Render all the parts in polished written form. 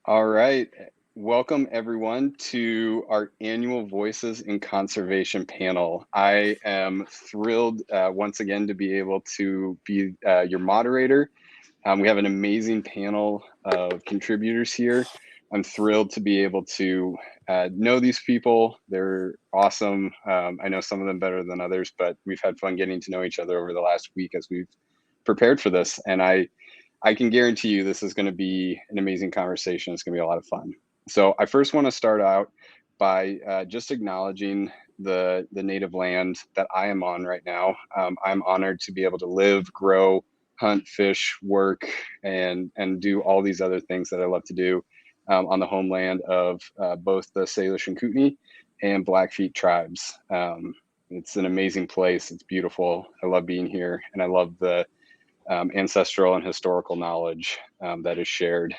All right. Welcome everyone to our annual Voices in Conservation panel. I am thrilled once again to be able to be your moderator. We have an amazing panel of contributors here. I'm thrilled to be able to know these people. They're awesome. I know some of them better than others, but we've had fun getting to know each other over the last week as we've prepared for this. And I can guarantee you this is going to be an amazing conversation. It's going to be a lot of fun. So I first want to start out by just acknowledging the native land that I am on right now. I'm honored to be able to live, grow, hunt, fish, work, and do all these other things that I love to do on the homeland of both the Salish and Kootenai and Blackfeet tribes. It's an amazing place. It's beautiful. I love being here, and I love the ancestral and historical knowledge that is shared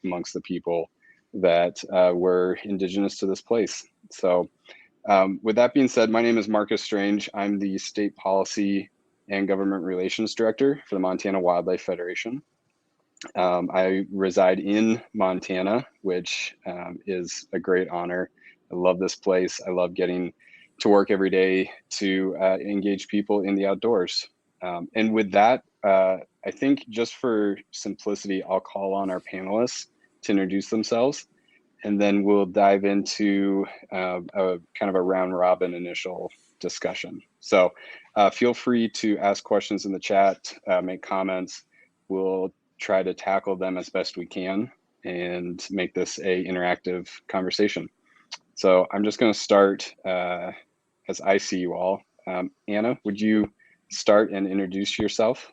amongst the people that were indigenous to this place. So with that being said, my name is Marcus Strange. I'm the State Policy and Government Relations Director for the Montana Wildlife Federation. I reside in Montana, which is a great honor. I love this place. I love getting to work every day to engage people in the outdoors. And with that, I think just for simplicity, I'll call on our panelists to introduce themselves, and then we'll dive into a kind of a round robin initial discussion. So feel free to ask questions in the chat, make comments. We'll try to tackle them as best we can and make this a interactive conversation. So I'm just going to start as I see you all. Anna, would you start and introduce yourself?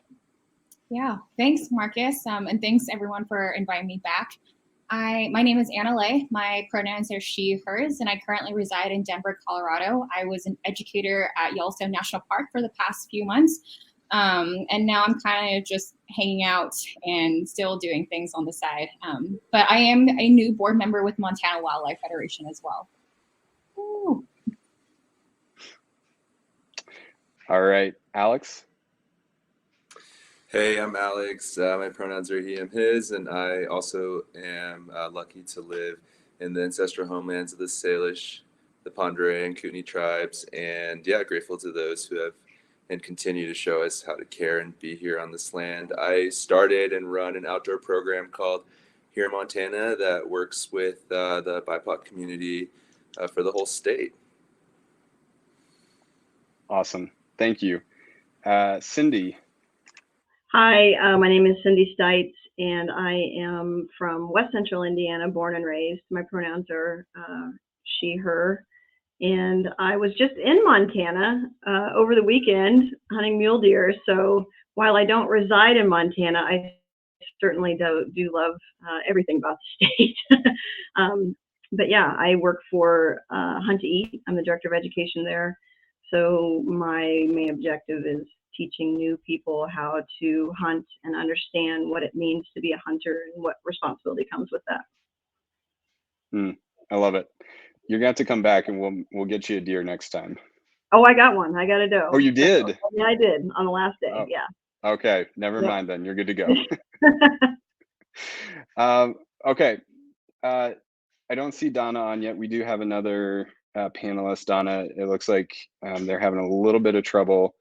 Yeah, thanks, Marcus, and thanks everyone for inviting me back. My name is Anna Lay. My pronouns are she, hers, and I currently reside in Denver, Colorado. I was an educator at Yellowstone National Park for the past few months, and now I'm kind of just hanging out and still doing things on the side. But I am a new board member with Montana Wildlife Federation as well. Ooh. All right, Alex. Hey, I'm Alex. My pronouns are he, him, his, and I also am lucky to live in the ancestral homelands of the Salish, the Pend d'Oreille, and Kootenai tribes, and yeah, grateful to those who have and continue to show us how to care and be here on this land. I started and run an outdoor program called Here in Montana that works with the BIPOC community for the whole state. Awesome. Thank you. Cindy. Hi, my name is Cindy Steitz, and I am from West Central Indiana, born and raised. My pronouns are she, her, and I was just in Montana over the weekend hunting mule deer. So while I don't reside in Montana, I certainly do love everything about the state. But yeah, I work for Hunt to Eat. I'm the director of education there. So my main objective is teaching new people how to hunt and understand what it means to be a hunter and what responsibility comes with that. I love it. You're going to have to come back and we'll get you a deer next time. Oh, I got one. I got a doe. Oh, you did? So, yeah, I did on the last day. Oh. Yeah. Okay. Never mind then. You're good to go. Okay. I don't see Donna on yet. We do have another panelist. Donna, it looks like they're having a little bit of trouble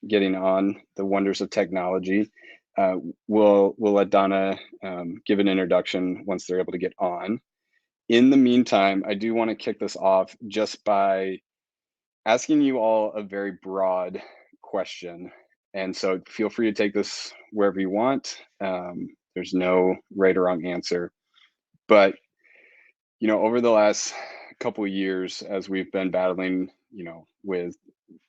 getting on. The wonders of technology. We'll let Donna give an introduction once they're able to get on. In the meantime, I do want to kick this off just by asking you all a very broad question. And so feel free to take this wherever you want. There's no right or wrong answer. But, you know, over the last couple of years, as we've been battling, you know, with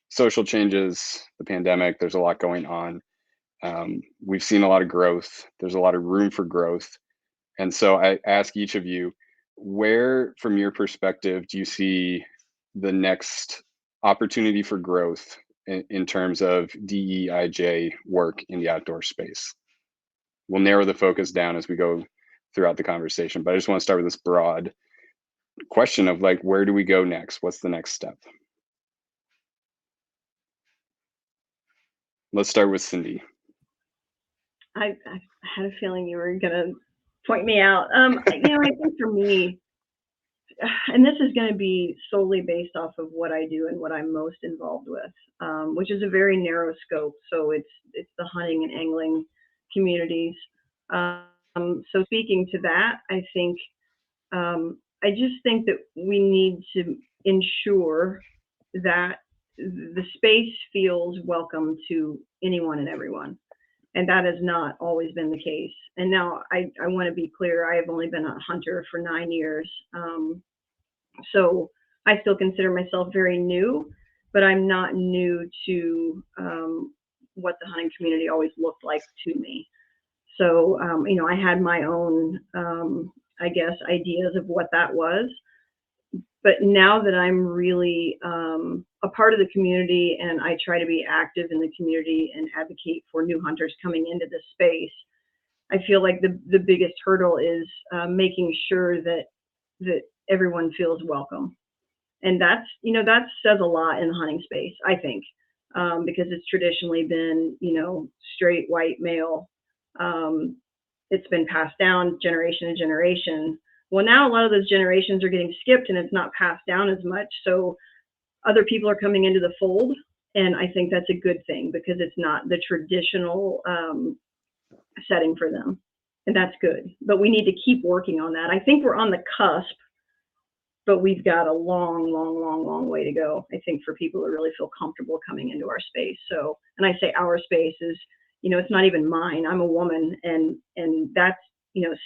social changes, the pandemic, there's a lot going on. We've seen a lot of growth. There's a lot of room for growth. And so I ask each of you, where, from your perspective, do you see the next opportunity for growth in terms of DEIJ work in the outdoor space? We'll narrow the focus down as we go throughout the conversation, but I just want to start with this broad question of like, where do we go next? What's the next step? Let's start with Cindy. I had a feeling you were going to point me out. I think for me, and this is going to be solely based off of what I do and what I'm most involved with, which is a very narrow scope. So it's the hunting and angling communities. So speaking to that, I just think that we need to ensure that the space feels welcome to anyone and everyone. And that has not always been the case. And now I want to be clear, I have only been a hunter for 9 years. So I still consider myself very new, but I'm not new to what the hunting community always looked like to me. So, I had my own, ideas of what that was. But now that I'm really a part of the community and I try to be active in the community and advocate for new hunters coming into this space, I feel like the biggest hurdle is making sure that everyone feels welcome. And that says a lot in the hunting space, I think, because it's traditionally been, straight white male. It's been passed down generation to generation. Well, now a lot of those generations are getting skipped and it's not passed down as much. So other people are coming into the fold. And I think that's a good thing because it's not the traditional setting for them. And that's good. But we need to keep working on that. I think we're on the cusp, but we've got a long, long, long, long way to go, I think, for people to really feel comfortable coming into our space. So, and I say our space is, it's not even mine. I'm a woman, and that's,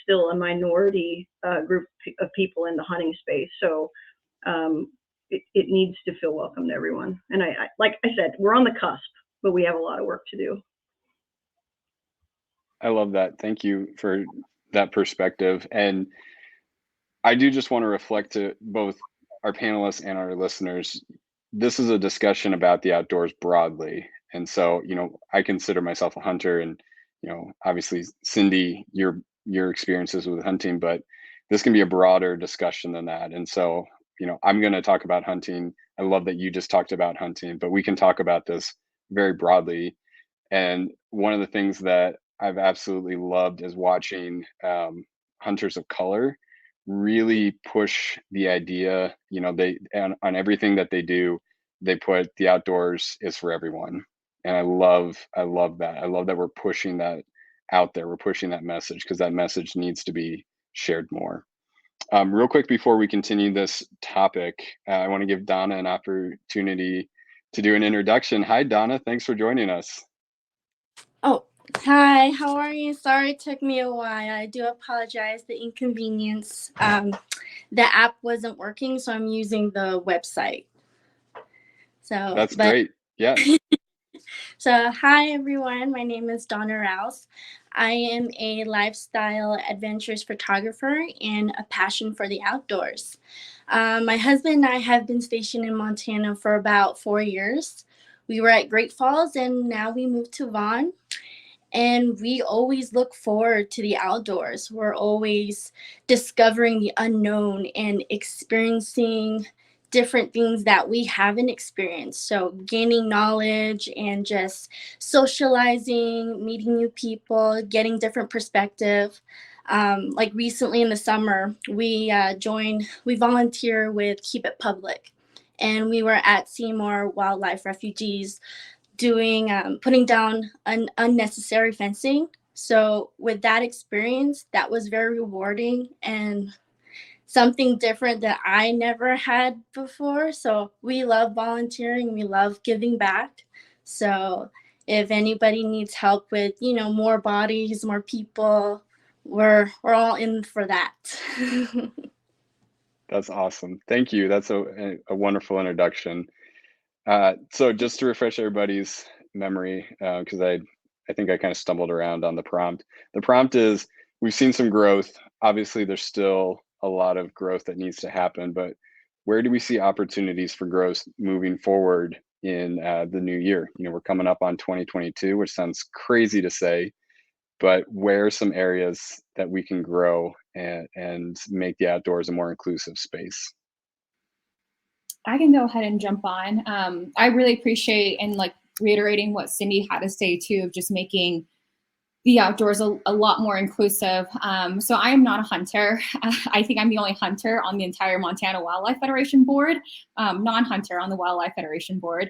still a minority group of people in the hunting space. So it needs to feel welcome to everyone. And I, like I said, we're on the cusp, but we have a lot of work to do. I love that. Thank you for that perspective. And I do just want to reflect to both our panelists and our listeners. This is a discussion about the outdoors broadly. And so, I consider myself a hunter and, obviously Cindy, your experiences with hunting, but this can be a broader discussion than that. And so, I'm going to talk about hunting. I love that you just talked about hunting, but we can talk about this very broadly. And one of the things that I've absolutely loved is watching hunters of color really push the idea, they on everything that they do, they put the outdoors is for everyone. And I love that. I love that we're pushing that out there. We're pushing that message because that message needs to be shared more. Real quick before we continue this topic, I want to give Donna an opportunity to do an introduction. Hi, Donna. Thanks for joining us. Oh, hi. How are you? Sorry it took me a while. I do apologize. The inconvenience. The app wasn't working, so I'm using the website. So that's great. Yeah. So hi, everyone. My name is Donna Rouse. I am a lifestyle adventures photographer and a passion for the outdoors. My husband and I have been stationed in Montana for about 4 years. We were at Great Falls and now we moved to Vaughn. And we always look forward to the outdoors. We're always discovering the unknown and experiencing different things that we haven't experienced. So gaining knowledge and just socializing, meeting new people, getting different perspective. Like recently in the summer, we volunteer with Keep It Public. And we were at Seymour Wildlife Refugees putting down unnecessary fencing. So with that experience, that was very rewarding and something different that I never had before. So we love volunteering. We love giving back. So if anybody needs help with, more bodies, more people, we're all in for that. That's awesome. Thank you. That's a wonderful introduction. So just to refresh everybody's memory, because I think I kind of stumbled around on the prompt. The prompt is, we've seen some growth. Obviously, there's still a lot of growth that needs to happen, but where do we see opportunities for growth moving forward in the new year? We're coming up on 2022, which sounds crazy to say, but where are some areas that we can grow and make the outdoors a more inclusive space? I can go ahead and jump on. I really appreciate and reiterating what Cindy had to say too, of just making the outdoors a lot more inclusive. So I am not a hunter. I think I'm the only hunter on the entire Montana Wildlife Federation board, non-hunter on the Wildlife Federation board.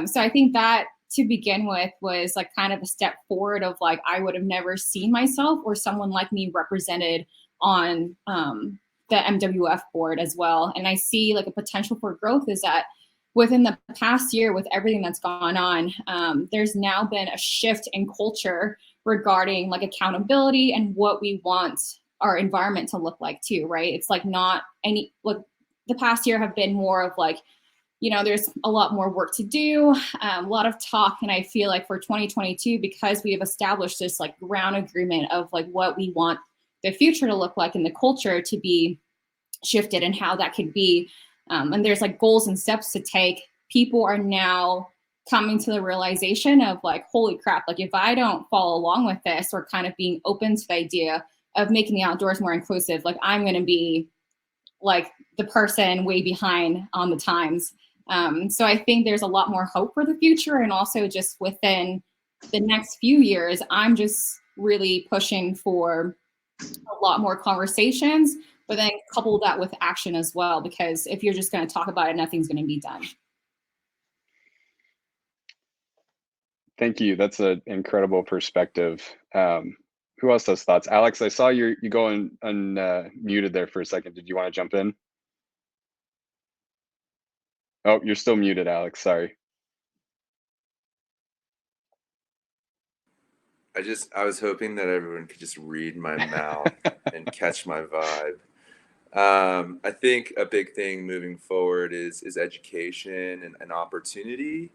So I think that to begin with was like kind of a step forward of like, I would have never seen myself or someone like me represented on the MWF board as well. And I see like a potential for growth is that within the past year with everything that's gone on, there's now been a shift in culture regarding like accountability and what we want our environment to look like too, right? It's like not any, like the past year have been more of like, you know, there's a lot more work to do, a lot of talk. And I feel like for 2022, because we have established this like ground agreement of like what we want the future to look like and the culture to be shifted and how that could be. And there's like goals and steps to take. People are now coming to the realization of like, holy crap, like if I don't follow along with this or kind of being open to the idea of making the outdoors more inclusive, like I'm going to be like the person way behind on the times. So I think there's a lot more hope for the future. And also just within the next few years, I'm just really pushing for a lot more conversations, but then couple that with action as well, because if you're just going to talk about it, nothing's going to be done. Thank you. That's an incredible perspective. Who else has thoughts? Alex, I saw you go unmuted there for a second. Did you want to jump in? Oh, you're still muted, Alex. Sorry. I was hoping that everyone could just read my mouth and catch my vibe. I think a big thing moving forward is education and opportunity.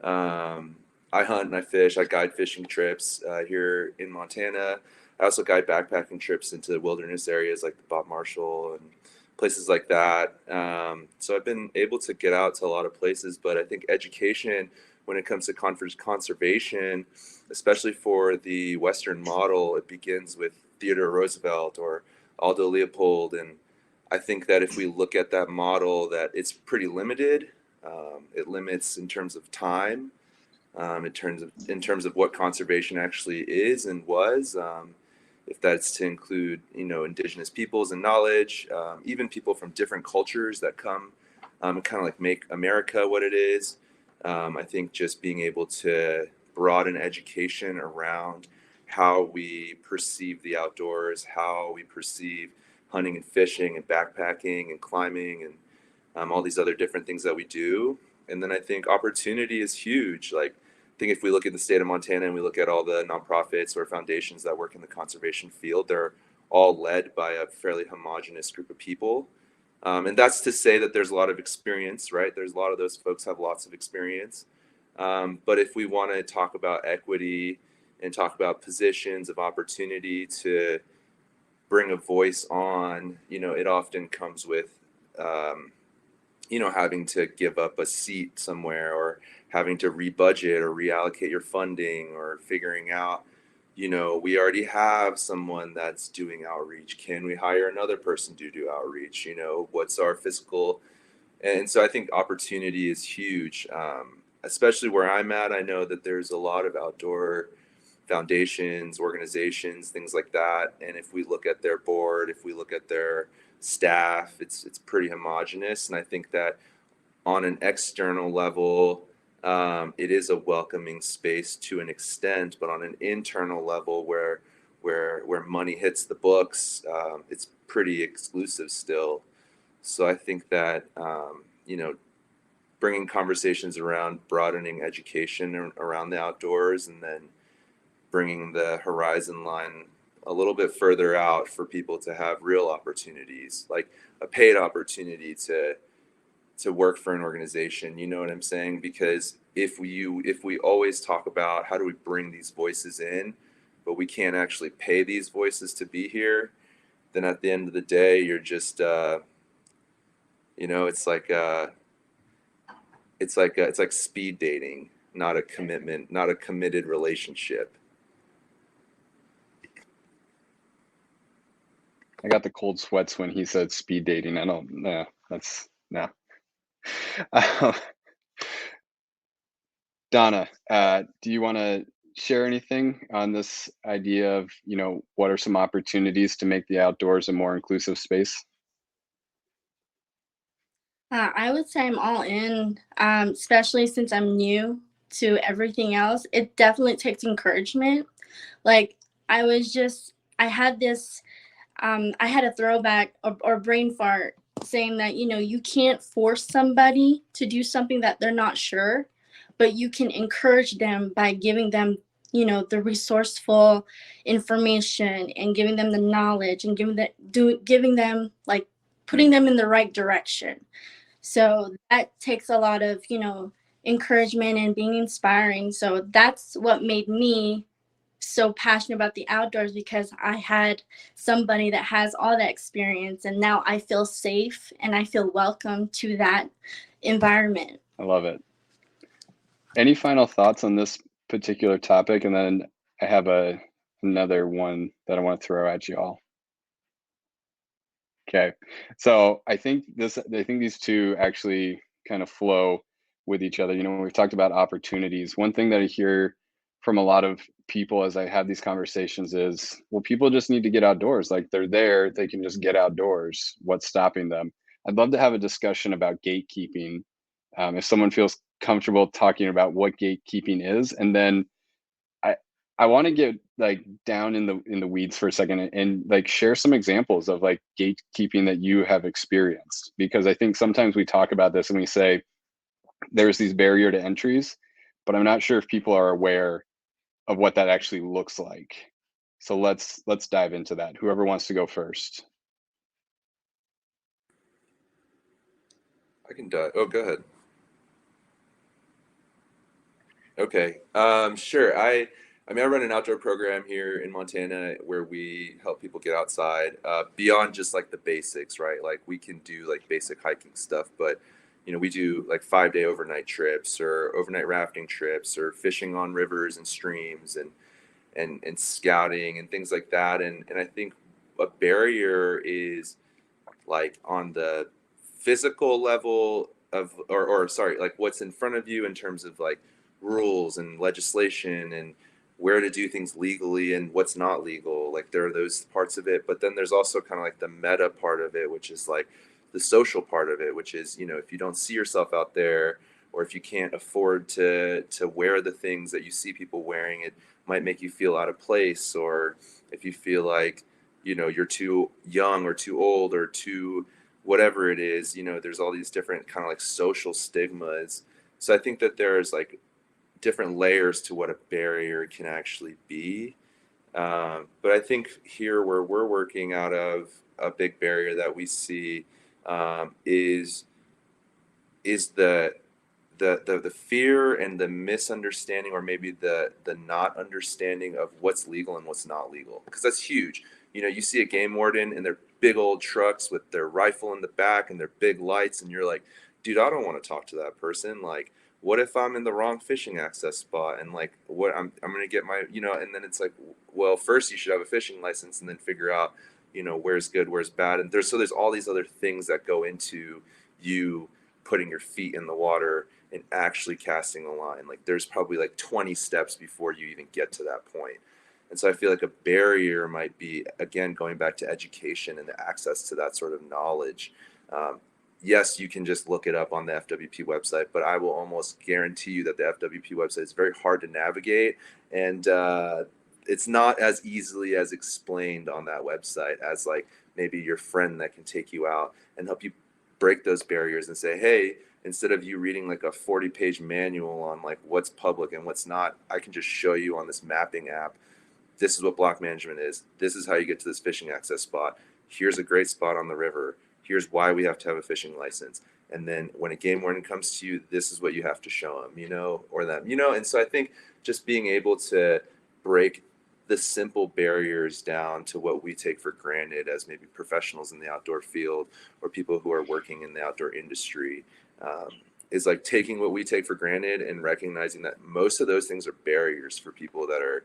I hunt and I fish. I guide fishing trips here in Montana. I also guide backpacking trips into wilderness areas like the Bob Marshall and places like that. So I've been able to get out to a lot of places, but I think education when it comes to conservation, especially for the Western model, it begins with Theodore Roosevelt or Aldo Leopold. And I think that if we look at that model, that it's pretty limited. It limits in terms of time, in terms of what conservation actually is and was. If that's to include, indigenous peoples and knowledge, even people from different cultures that come and kind of like make America what it is. I think just being able to broaden education around how we perceive the outdoors, how we perceive hunting and fishing and backpacking and climbing and all these other different things that we do. And then I think opportunity is huge. Like, I think if we look at the state of Montana and we look at all the nonprofits or foundations that work in the conservation field, they're all led by a fairly homogenous group of people. And that's to say that there's a lot of experience, right? There's a lot of those folks have lots of experience. But if we want to talk about equity and talk about positions of opportunity to bring a voice on, it often comes with, having to give up a seat somewhere or having to rebudget or reallocate your funding or figuring out, we already have someone that's doing outreach. Can we hire another person to do outreach? What's our fiscal? And so I think opportunity is huge, especially where I'm at. I know that there's a lot of outdoor foundations, organizations, things like that. And if we look at their board, if we look at their staff, it's pretty homogenous. And I think that on an external level, it is a welcoming space to an extent, but on an internal level where money hits the books, it's pretty exclusive still. So I think that, bringing conversations around broadening education around the outdoors and then bringing the horizon line a little bit further out for people to have real opportunities, like a paid opportunity to work for an organization. You know what I'm saying? Because if we always talk about how do we bring these voices in, but we can't actually pay these voices to be here, then at the end of the day, you're just, it's like speed dating, not a commitment, not a committed relationship. I got the cold sweats when he said speed dating. I don't know. That's no. Donna, do you want to share anything on this idea of, what are some opportunities to make the outdoors a more inclusive space? I would say I'm all in, especially since I'm new to everything else. It definitely takes encouragement. Like, I had this, I had a throwback or brain fart saying that, you can't force somebody to do something that they're not sure, but you can encourage them by giving them, the resourceful information and giving them the knowledge and giving them, like, putting them in the right direction. So that takes a lot of, encouragement and being inspiring. So that's what made me so passionate about the outdoors, because I had somebody that has all that experience, and now I feel safe and I feel welcome to that environment. I love it. Any final thoughts on this particular topic? And then I have another one that I want to throw at you all. Okay. So I think these two actually kind of flow with each other. When we've talked about opportunities, one thing that I hear from a lot of people as I have these conversations is, well, people just need to get outdoors. Like, they're there, they can just get outdoors. What's stopping them? I'd love to have a discussion about gatekeeping. If someone feels comfortable talking about what gatekeeping is, and then I want to get like down in the weeds for a second, and like share some examples of like gatekeeping that you have experienced, because I think sometimes we talk about this and we say there's these barrier to entries, but I'm not sure if people are aware of what that actually looks like. So let's dive into that. Whoever wants to go first. I can dive. Oh, go ahead. Okay. Sure. I mean, I run an outdoor program here in Montana where we help people get outside, beyond just like the basics, right? Like, we can do like basic hiking stuff, but we do like 5-day overnight trips or overnight rafting trips or fishing on rivers and streams and scouting and things like that. And I think a barrier is like on the physical level of, or sorry, like what's in front of you in terms of like rules and legislation and where to do things legally and what's not legal. Like, there are those parts of it, but then there's also kind of like the meta part of it, which is like the social part of it, which is, if you don't see yourself out there, or if you can't afford to wear the things that you see people wearing, it might make you feel out of place. Or if you feel like, you're too young or too old or too whatever it is, there's all these different kind of like social stigmas. So I think that there's like different layers to what a barrier can actually be. But I think here where we're working out of, a big barrier that we see is the fear and the misunderstanding, or maybe the not understanding of what's legal and what's not legal, because that's huge. You see a game warden in their big old trucks with their rifle in the back and their big lights, and you're like, dude, I don't want to talk to that person. Like, what if I'm in the wrong fishing access spot, and like, what I'm gonna get my, and then it's like, well, first you should have a fishing license and then figure out, where's good, where's bad. And there's all these other things that go into you putting your feet in the water and actually casting a line. Like, there's probably like 20 steps before you even get to that point. And so I feel like a barrier might be, again, going back to education and the access to that sort of knowledge. Yes, you can just look it up on the FWP website, but I will almost guarantee you that the FWP website is very hard to navigate, and it's not as easily as explained on that website as like maybe your friend that can take you out and help you break those barriers and say, hey, instead of you reading like a 40-page manual on like what's public and what's not, I can just show you on this mapping app, this is what block management is. This is how you get to this fishing access spot. Here's a great spot on the river. Here's why we have to have a fishing license. And then when a game warden comes to you, this is what you have to show them, or them, And so I think just being able to break the simple barriers down to what we take for granted as maybe professionals in the outdoor field or people who are working in the outdoor industry, is like taking what we take for granted and recognizing that most of those things are barriers for people that are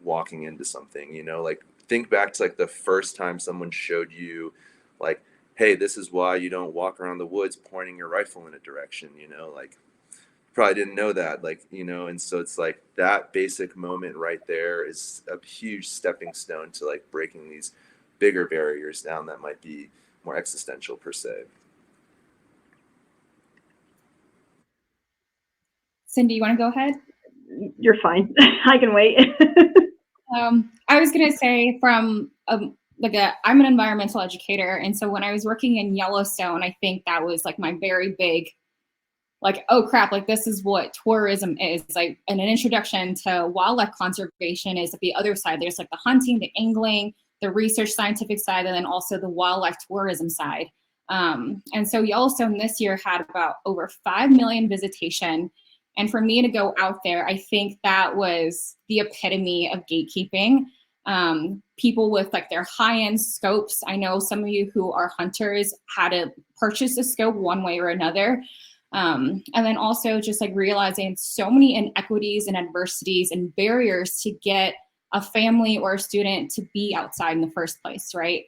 walking into something. Like, think back to like the first time someone showed you like, hey, this is why you don't walk around the woods pointing your rifle in a direction. Like, probably didn't know that, like, you know. And so it's like that basic moment right there is a huge stepping stone to like breaking these bigger barriers down that might be more existential per se. Cindy, you want to go ahead? You're fine. I can wait. I was going to say I'm an environmental educator. And so when I was working in Yellowstone, I think that was like my very big, like, oh crap, like this is what tourism is. Like, and an introduction to wildlife conservation is at the other side. There's like the hunting, the angling, the research scientific side, and then also the wildlife tourism side. And so Yellowstone this year had about over 5 million visitation. And for me to go out there, I think that was the epitome of gatekeeping. People with like their high-end scopes. I know some of you who are hunters had to purchase a scope one way or another. And then also just like realizing so many inequities and adversities and barriers to get a family or a student to be outside in the first place, right?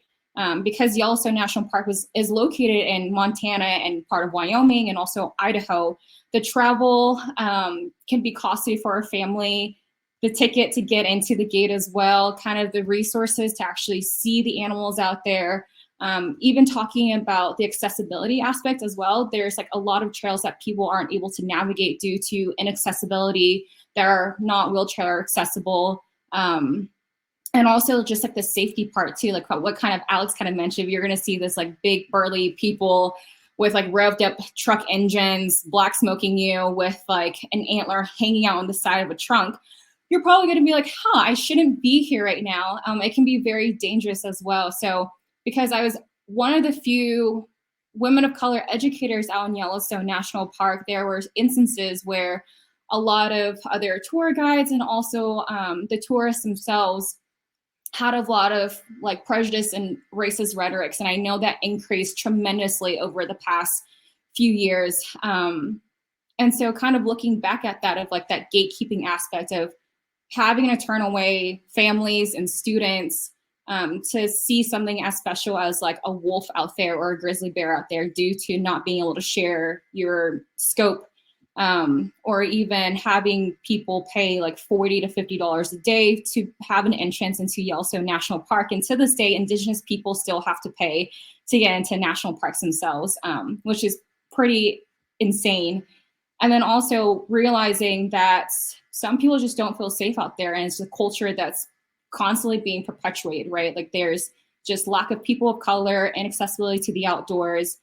Because Yellowstone National Park is located in Montana and part of Wyoming and also Idaho. The travel can be costly for a family, the ticket to get into the gate as well, kind of the resources to actually see the animals out there. Even talking about the accessibility aspect as well, there's like a lot of trails that people aren't able to navigate due to inaccessibility. They're not wheelchair accessible. And also just like the safety part too, like what kind of Alex kind of mentioned, you're going to see this like big burly people with like revved up truck engines, black smoking you with like an antler hanging out on the side of a trunk. You're probably going to be like, I shouldn't be here right now. It can be very dangerous as well. So because I was one of the few women of color educators out in Yellowstone National Park, there were instances where a lot of other tour guides and also the tourists themselves had a lot of like prejudice and racist rhetorics. And I know that increased tremendously over the past few years. And so kind of looking back at that of like that gatekeeping aspect of having to turn away families and students to see something as special as like a wolf out there or a grizzly bear out there due to not being able to share your scope, or even having people pay like $40 to $50 a day to have an entrance into Yellowstone National Park. And to this day, Indigenous people still have to pay to get into national parks themselves, which is pretty insane. And then also realizing that some people just don't feel safe out there, and it's a culture that's constantly being perpetuated, right? Like there's just lack of people of color and accessibility to the outdoors,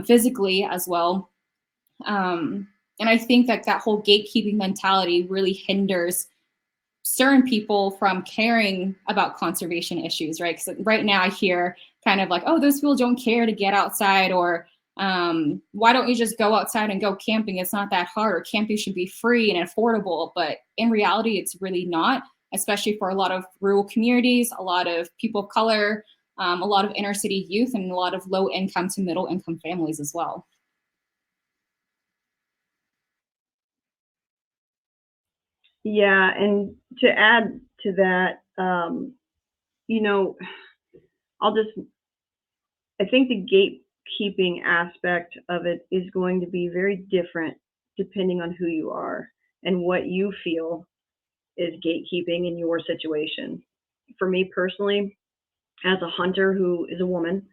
physically as well. And I think that that whole gatekeeping mentality really hinders certain people from caring about conservation issues, right? Because right now I hear kind of like, oh, those people don't care to get outside, or why don't you just go outside and go camping? It's not that hard, or camping should be free and affordable. But in reality, it's really not, especially for a lot of rural communities, a lot of people of color, a lot of inner city youth, and a lot of low income to middle income families as well. Yeah, and to add to that, you know, I think the gatekeeping aspect of it is going to be very different depending on who you are and what you feel is gatekeeping in your situation. For me personally, as a hunter who is a woman,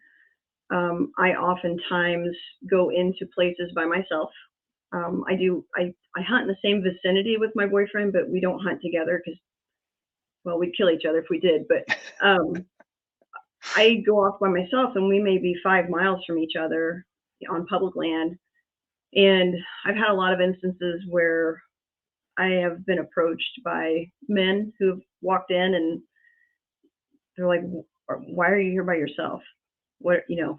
I oftentimes go into places by myself. I hunt in the same vicinity with my boyfriend, but we don't hunt together because, well, we'd kill each other if we did. But I go off by myself, and we may be 5 miles from each other on public land. And I've had a lot of instances where I have been approached by men who've walked in and they're like, why are you here by yourself? What, you know,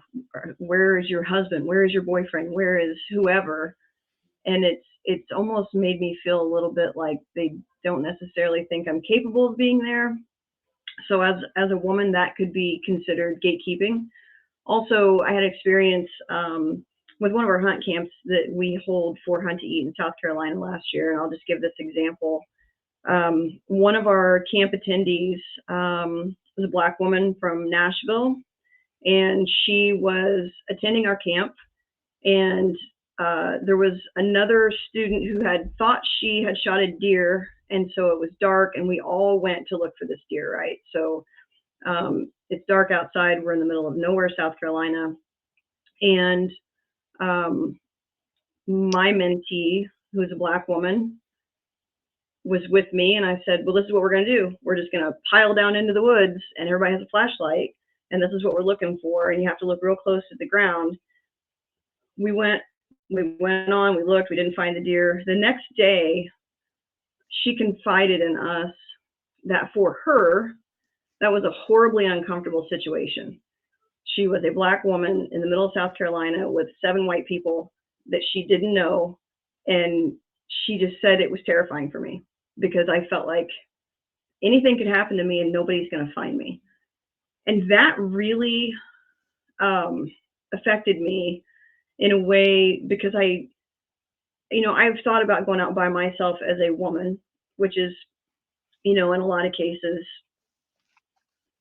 where is your husband? Where is your boyfriend? Where is whoever? And it's almost made me feel a little bit like they don't necessarily think I'm capable of being there. So as a woman, that could be considered gatekeeping. Also, I had experience with one of our hunt camps that we hold for Hunt to Eat in South Carolina last year. And I'll just give this example. One of our camp attendees was a Black woman from Nashville, and she was attending our camp. And there was another student who had thought she had shot a deer, and so it was dark, and we all went to look for this deer, right? So it's dark outside. We're in the middle of nowhere, South Carolina, and my mentee, who is a Black woman, was with me, and I said, well, this is what we're going to do. We're just going to pile down into the woods, and everybody has a flashlight, and this is what we're looking for, and you have to look real close to the ground. We went on, we looked, we didn't find the deer. The next day, she confided in us that for her, that was a horribly uncomfortable situation. She was a Black woman in the middle of South Carolina with 7 white people that she didn't know, and she just said it was terrifying for me because I felt like anything could happen to me and nobody's going to find me. And that really affected me in a way because I've thought about going out by myself as a woman, which is, in a lot of cases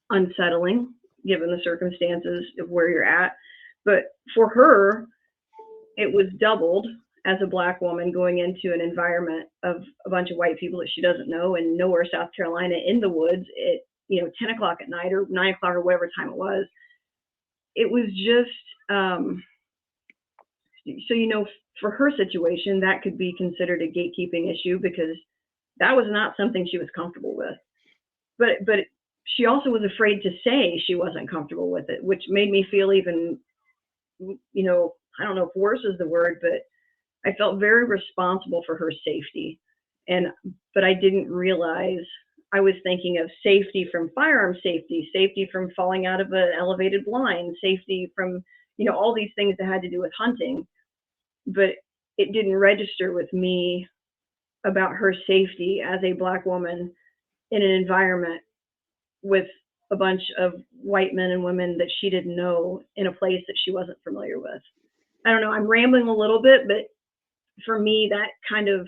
unsettling given the circumstances of where you're at. But for her, it was doubled as a Black woman going into an environment of a bunch of white people that she doesn't know in nowhere, South Carolina, in the woods at 10 o'clock at night or 9 o'clock or whatever time it was. It was just so for her situation, that could be considered a gatekeeping issue because that was not something she was comfortable with. But she also was afraid to say she wasn't comfortable with it, which made me feel even, I don't know if worse is the word, but I felt very responsible for her safety. But I didn't realize I was thinking of safety from firearm safety, safety from falling out of an elevated blind, safety from, all these things that had to do with hunting. But it didn't register with me about her safety as a Black woman in an environment with a bunch of white men and women that she didn't know in a place that she wasn't familiar with. I don't know, I'm rambling a little bit, but for me, that kind of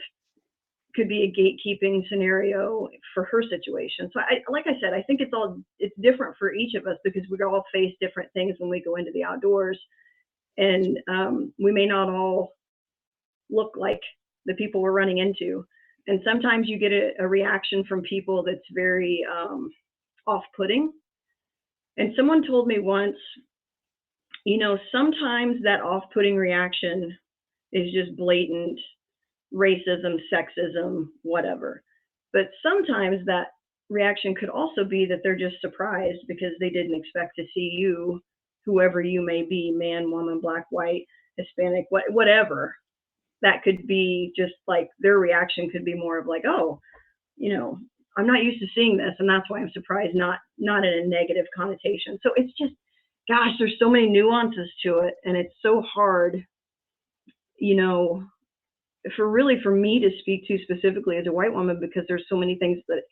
could be a gatekeeping scenario for her situation. So like I said, I think it's different for each of us because we all face different things when we go into the outdoors. And we may not all look like the people we're running into. And sometimes you get a reaction from people that's very off-putting. And someone told me once, sometimes that off-putting reaction is just blatant racism, sexism, whatever. But sometimes that reaction could also be that they're just surprised because they didn't expect to see you, whoever you may be, man, woman, Black, white, Hispanic, whatever. That could be just like their reaction could be more of like, oh, I'm not used to seeing this, and that's why I'm surprised, not in a negative connotation. So it's just, gosh, there's so many nuances to it, and it's so hard, for me to speak to specifically as a white woman, because there's so many things that,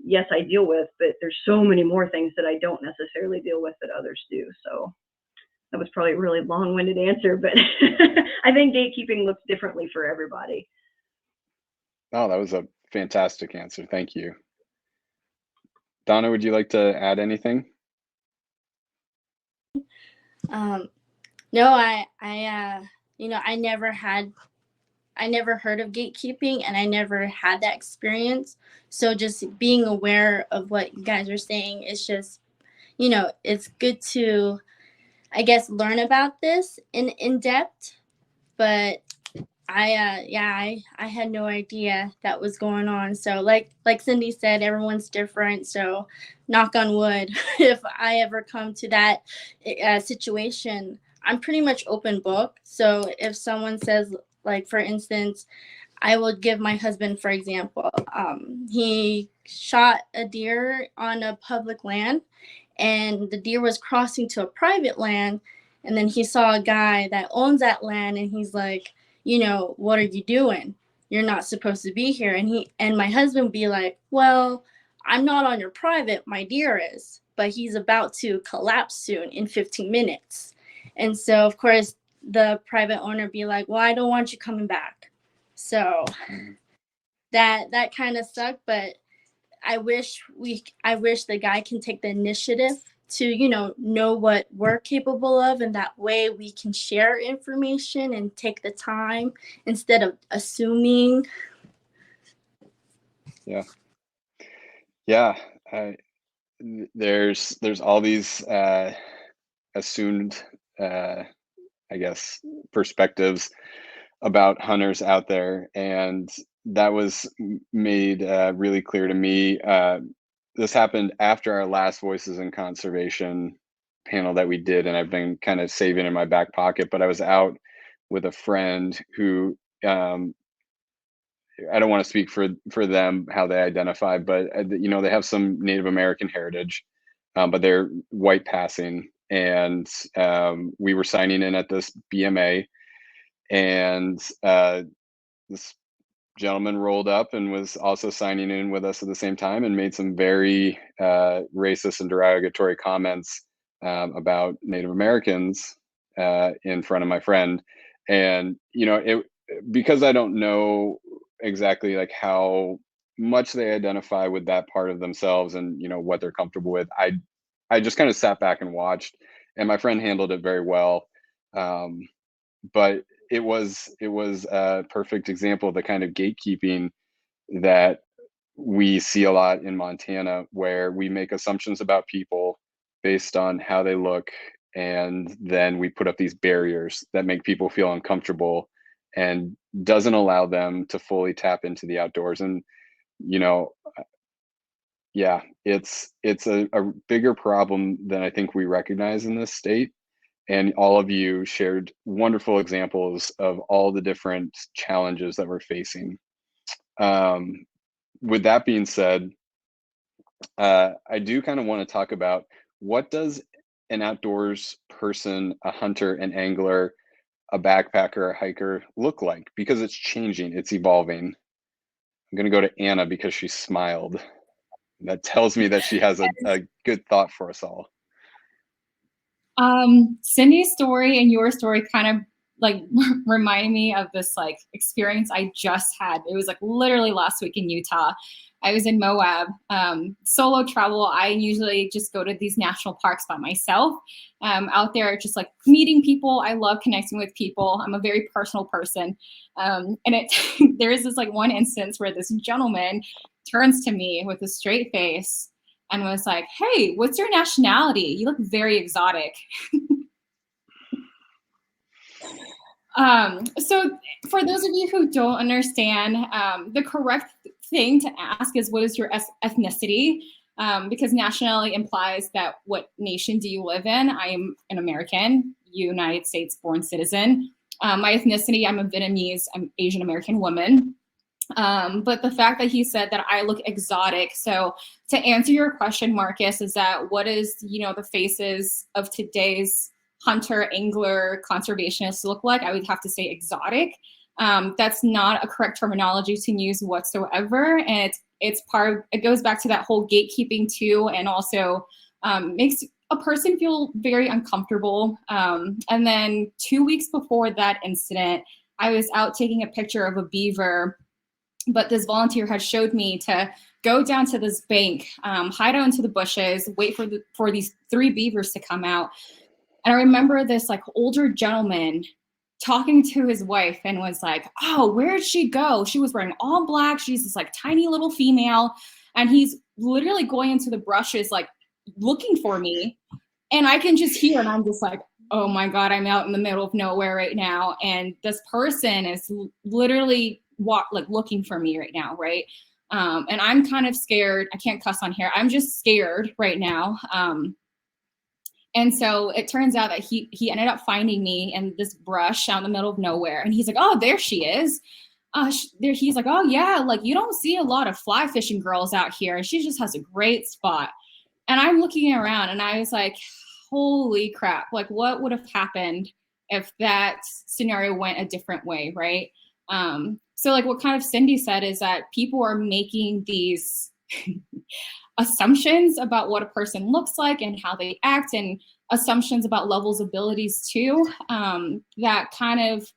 yes, I deal with, but there's so many more things that I don't necessarily deal with that others do. So that was probably a really long-winded answer, but I think gatekeeping looks differently for everybody. Oh, that was a fantastic answer. Thank you. Donna, would you like to add anything? No, I never heard of gatekeeping, and I never had that experience. So just being aware of what you guys are saying is just, it's good to, I guess, learn about this in depth. But I had no idea that was going on. So like Cindy said, everyone's different. So knock on wood, if I ever come to that situation, I'm pretty much open book. So if someone says, like, for instance, I will give my husband, for example, he shot a deer on a public land, and the deer was crossing to a private land. And then he saw a guy that owns that land, and he's like, what are you doing? You're not supposed to be here. And my husband would be like, well, I'm not on your private, my deer is, but he's about to collapse soon in 15 minutes. And so, of course, the private owner be like, well, I don't want you coming back. So that kind of sucked, but I wish the guy can take the initiative to, know what we're capable of. And that way we can share information and take the time instead of assuming. Yeah. Yeah. There's all these assumed, I guess, perspectives about hunters out there, and that was made really clear to me. This happened after our last Voices in Conservation panel that we did, and I've been kind of saving in my back pocket. But I was out with a friend who, I don't want to speak for them how they identify, but they have some Native American heritage, but they're white passing, and we were signing in at this BMA, and this gentleman rolled up and was also signing in with us at the same time and made some very racist and derogatory comments about Native Americans in front of my friend. And because I don't know exactly like how much they identify with that part of themselves and what they're comfortable with, I just kind of sat back and watched, and my friend handled it very well. But it was a perfect example of the kind of gatekeeping that we see a lot in Montana, where we make assumptions about people based on how they look, and then we put up these barriers that make people feel uncomfortable and doesn't allow them to fully tap into the outdoors. And yeah, it's a bigger problem than I think we recognize in this state. And all of you shared wonderful examples of all the different challenges that we're facing. With that being said, I do kind of want to talk about, what does an outdoors person, a hunter, an angler, a backpacker, a hiker look like? Because it's changing, it's evolving. I'm going to go to Anna because she smiled. That tells me that she has a good thought for us all. Cindy's story and your story kind of like remind me of this like experience I just had. It was like literally last week in Utah. I was in Moab, solo travel. I usually just go to these national parks by myself, out there, just like meeting people. I love connecting with people. I'm a very personal person. And there is this like one instance where this gentleman turns to me with a straight face and was like, "Hey, what's your nationality? You look very exotic." So for those of you who don't understand, the correct thing to ask is, what is your ethnicity? Because nationality implies that what nation do you live in? I am an American, United States born citizen. My ethnicity, I'm a Vietnamese, I'm Asian American woman. But the fact that he said that I look exotic. So to answer your question, Marcus, is that what is, the faces of today's hunter, angler, conservationists look like? I would have to say exotic. That's not a correct terminology to use whatsoever. And it goes back to that whole gatekeeping too, and also makes a person feel very uncomfortable. And then 2 weeks before that incident, I was out taking a picture of a beaver, but this volunteer had showed me to go down to this bank, hide out into the bushes, wait for these 3 beavers to come out. And I remember this like older gentleman talking to his wife and was like, "Oh, where'd she go? She was wearing all black. She's this like tiny little female." And he's literally going into the brushes, like looking for me. And I can just hear, and I'm just like, oh my God, I'm out in the middle of nowhere right now. And this person is literally looking for me right now, right? And I'm kind of scared. I can't cuss on here. I'm just scared right now. And so it turns out that he ended up finding me in this brush out in the middle of nowhere. And he's like, "Oh, there she is." He's like, "Oh yeah, like you don't see a lot of fly fishing girls out here. She just has a great spot." And I'm looking around and I was like, holy crap. Like what would have happened if that scenario went a different way, right? So like what kind of Cindy said is that people are making these assumptions about what a person looks like and how they act, and assumptions about levels of abilities too, that kind of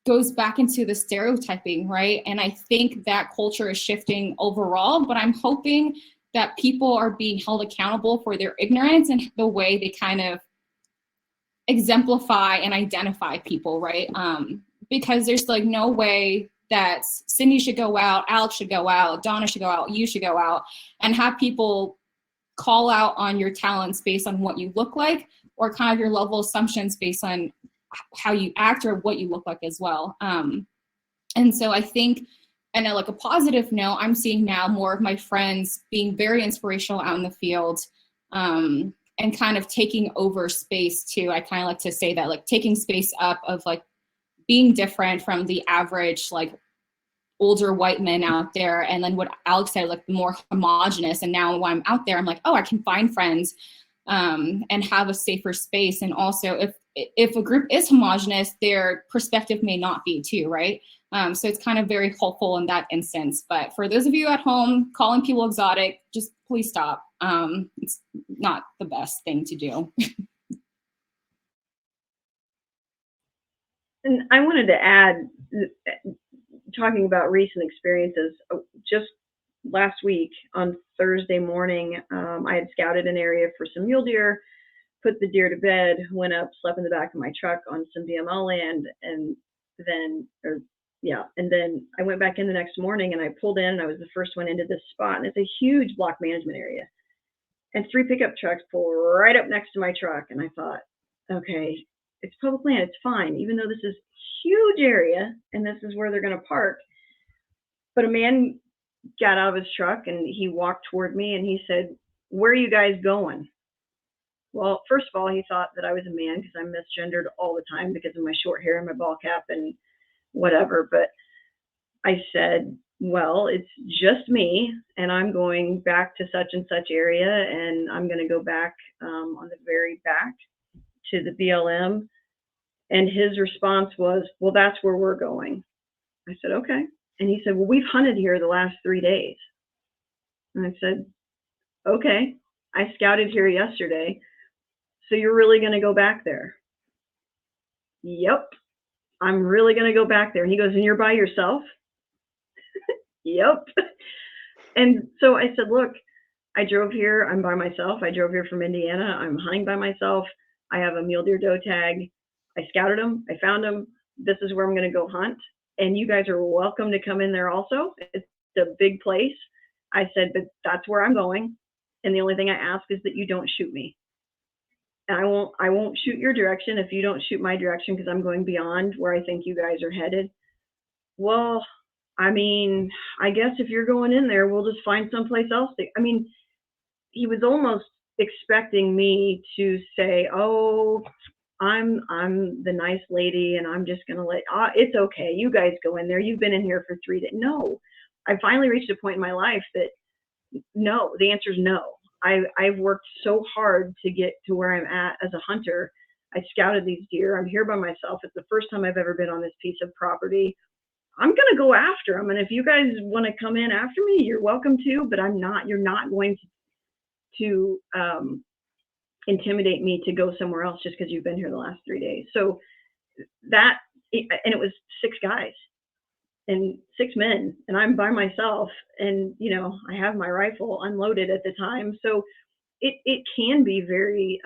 goes back into the stereotyping, right? And I think that culture is shifting overall, but I'm hoping that people are being held accountable for their ignorance and the way they kind of exemplify and identify people, right? Because there's like no way that Cindy should go out, Alex should go out, Donna should go out, you should go out, and have people call out on your talents based on what you look like, or kind of your level assumptions based on how you act or what you look like as well. And so I think, and like a positive note, I'm seeing now more of my friends being very inspirational out in the field, and kind of taking over space too. I kind of like to say that, like taking space up of like being different from the average like older white men out there. And then what Alex said, like more homogenous. And now when I'm out there, I'm like, oh, I can find friends and have a safer space. And also if a group is homogenous, their perspective may not be too, right? So it's kind of very helpful in that instance. But for those of you at home calling people exotic, just please stop. It's not the best thing to do. And I wanted to add, talking about recent experiences, just last week on Thursday morning, I had scouted an area for some mule deer, put the deer to bed, went up, slept in the back of my truck on some BML land, and then I went back in the next morning and I pulled in and I was the first one into this spot, and it's a huge block management area. And 3 pickup trucks pull right up next to my truck, and I thought, okay, it's public land, it's fine, even though this is huge area and this is where they're going to park. But a man got out of his truck and he walked toward me and he said, "Where are you guys going?" Well, first of all, he thought that I was a man because I'm misgendered all the time because of my short hair and my ball cap and whatever. But I said, well, it's just me, and I'm going back to such and such area, and I'm going to go back on the very back to the BLM. And his response was, well, that's where we're going. I said, okay. And he said, well, we've hunted here the last 3 days. And I said, okay, I scouted here yesterday. So you're really going to go back there? Yep, I'm really going to go back there. And he goes, and you're by yourself? Yep. And so I said, look, I drove here. I'm by myself. I drove here from Indiana. I'm hunting by myself. I have a mule deer doe tag. I scouted them. I found them. This is where I'm going to go hunt. And you guys are welcome to come in there also. It's a big place. I said, but that's where I'm going. And the only thing I ask is that you don't shoot me. And I won't shoot your direction if you don't shoot my direction, because I'm going beyond where I think you guys are headed. Well, I mean, I guess if you're going in there, we'll just find someplace else. He was almost expecting me to say, oh, I'm the nice lady and I'm just going to it's okay. You guys go in there. You've been in here for 3 days. No, I finally reached a point in my life that no, the answer is no. I've worked so hard to get to where I'm at as a hunter. I scouted these deer. I'm here by myself. It's the first time I've ever been on this piece of property. I'm going to go after them. And if you guys want to come in after me, you're welcome to, but you're not going to intimidate me to go somewhere else just because you've been here the last 3 days. So and it was 6 guys and 6 men, and I'm by myself, and I have my rifle unloaded at the time. So it can be very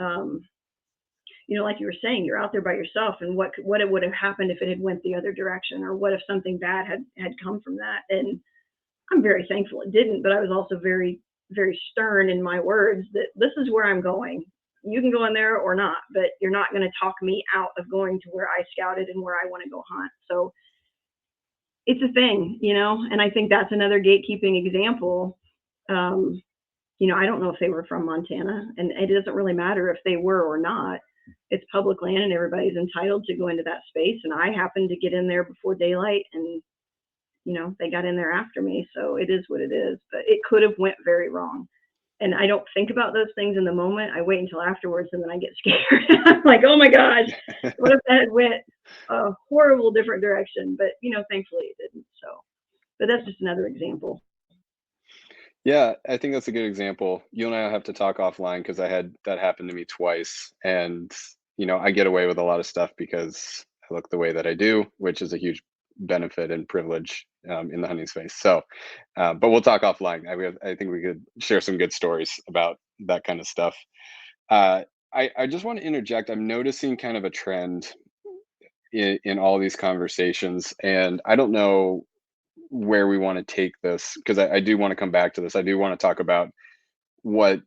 like you were saying, you're out there by yourself, and what it would have happened if it had went the other direction, or what if something bad had come from that. And I'm very thankful it didn't, but I was also very, very stern in my words that this is where I'm going. You can go in there or not, but you're not going to talk me out of going to where I scouted and where I want to go hunt. So it's a thing, and I think that's another gatekeeping example. I don't know if they were from Montana, and it doesn't really matter if they were or not. It's public land and everybody's entitled to go into that space. And I happened to get in there before daylight, and, they got in there after me. So it is what it is, but it could have went very wrong. And I don't think about those things in the moment. I wait until afterwards, and then I get scared. I'm like, oh my gosh, what if that had went a horrible different direction? But, thankfully it didn't. So, but that's just another example. Yeah, I think that's a good example. You and I will have to talk offline, because I had that happen to me twice. And, I get away with a lot of stuff because I look the way that I do, which is a huge benefit and privilege in the hunting space. So, but we'll talk offline. I think we could share some good stories about that kind of stuff. I just want to interject. I'm noticing kind of a trend in all these conversations, and I don't know where we want to take this, because I do want to come back to this. I do want to talk about what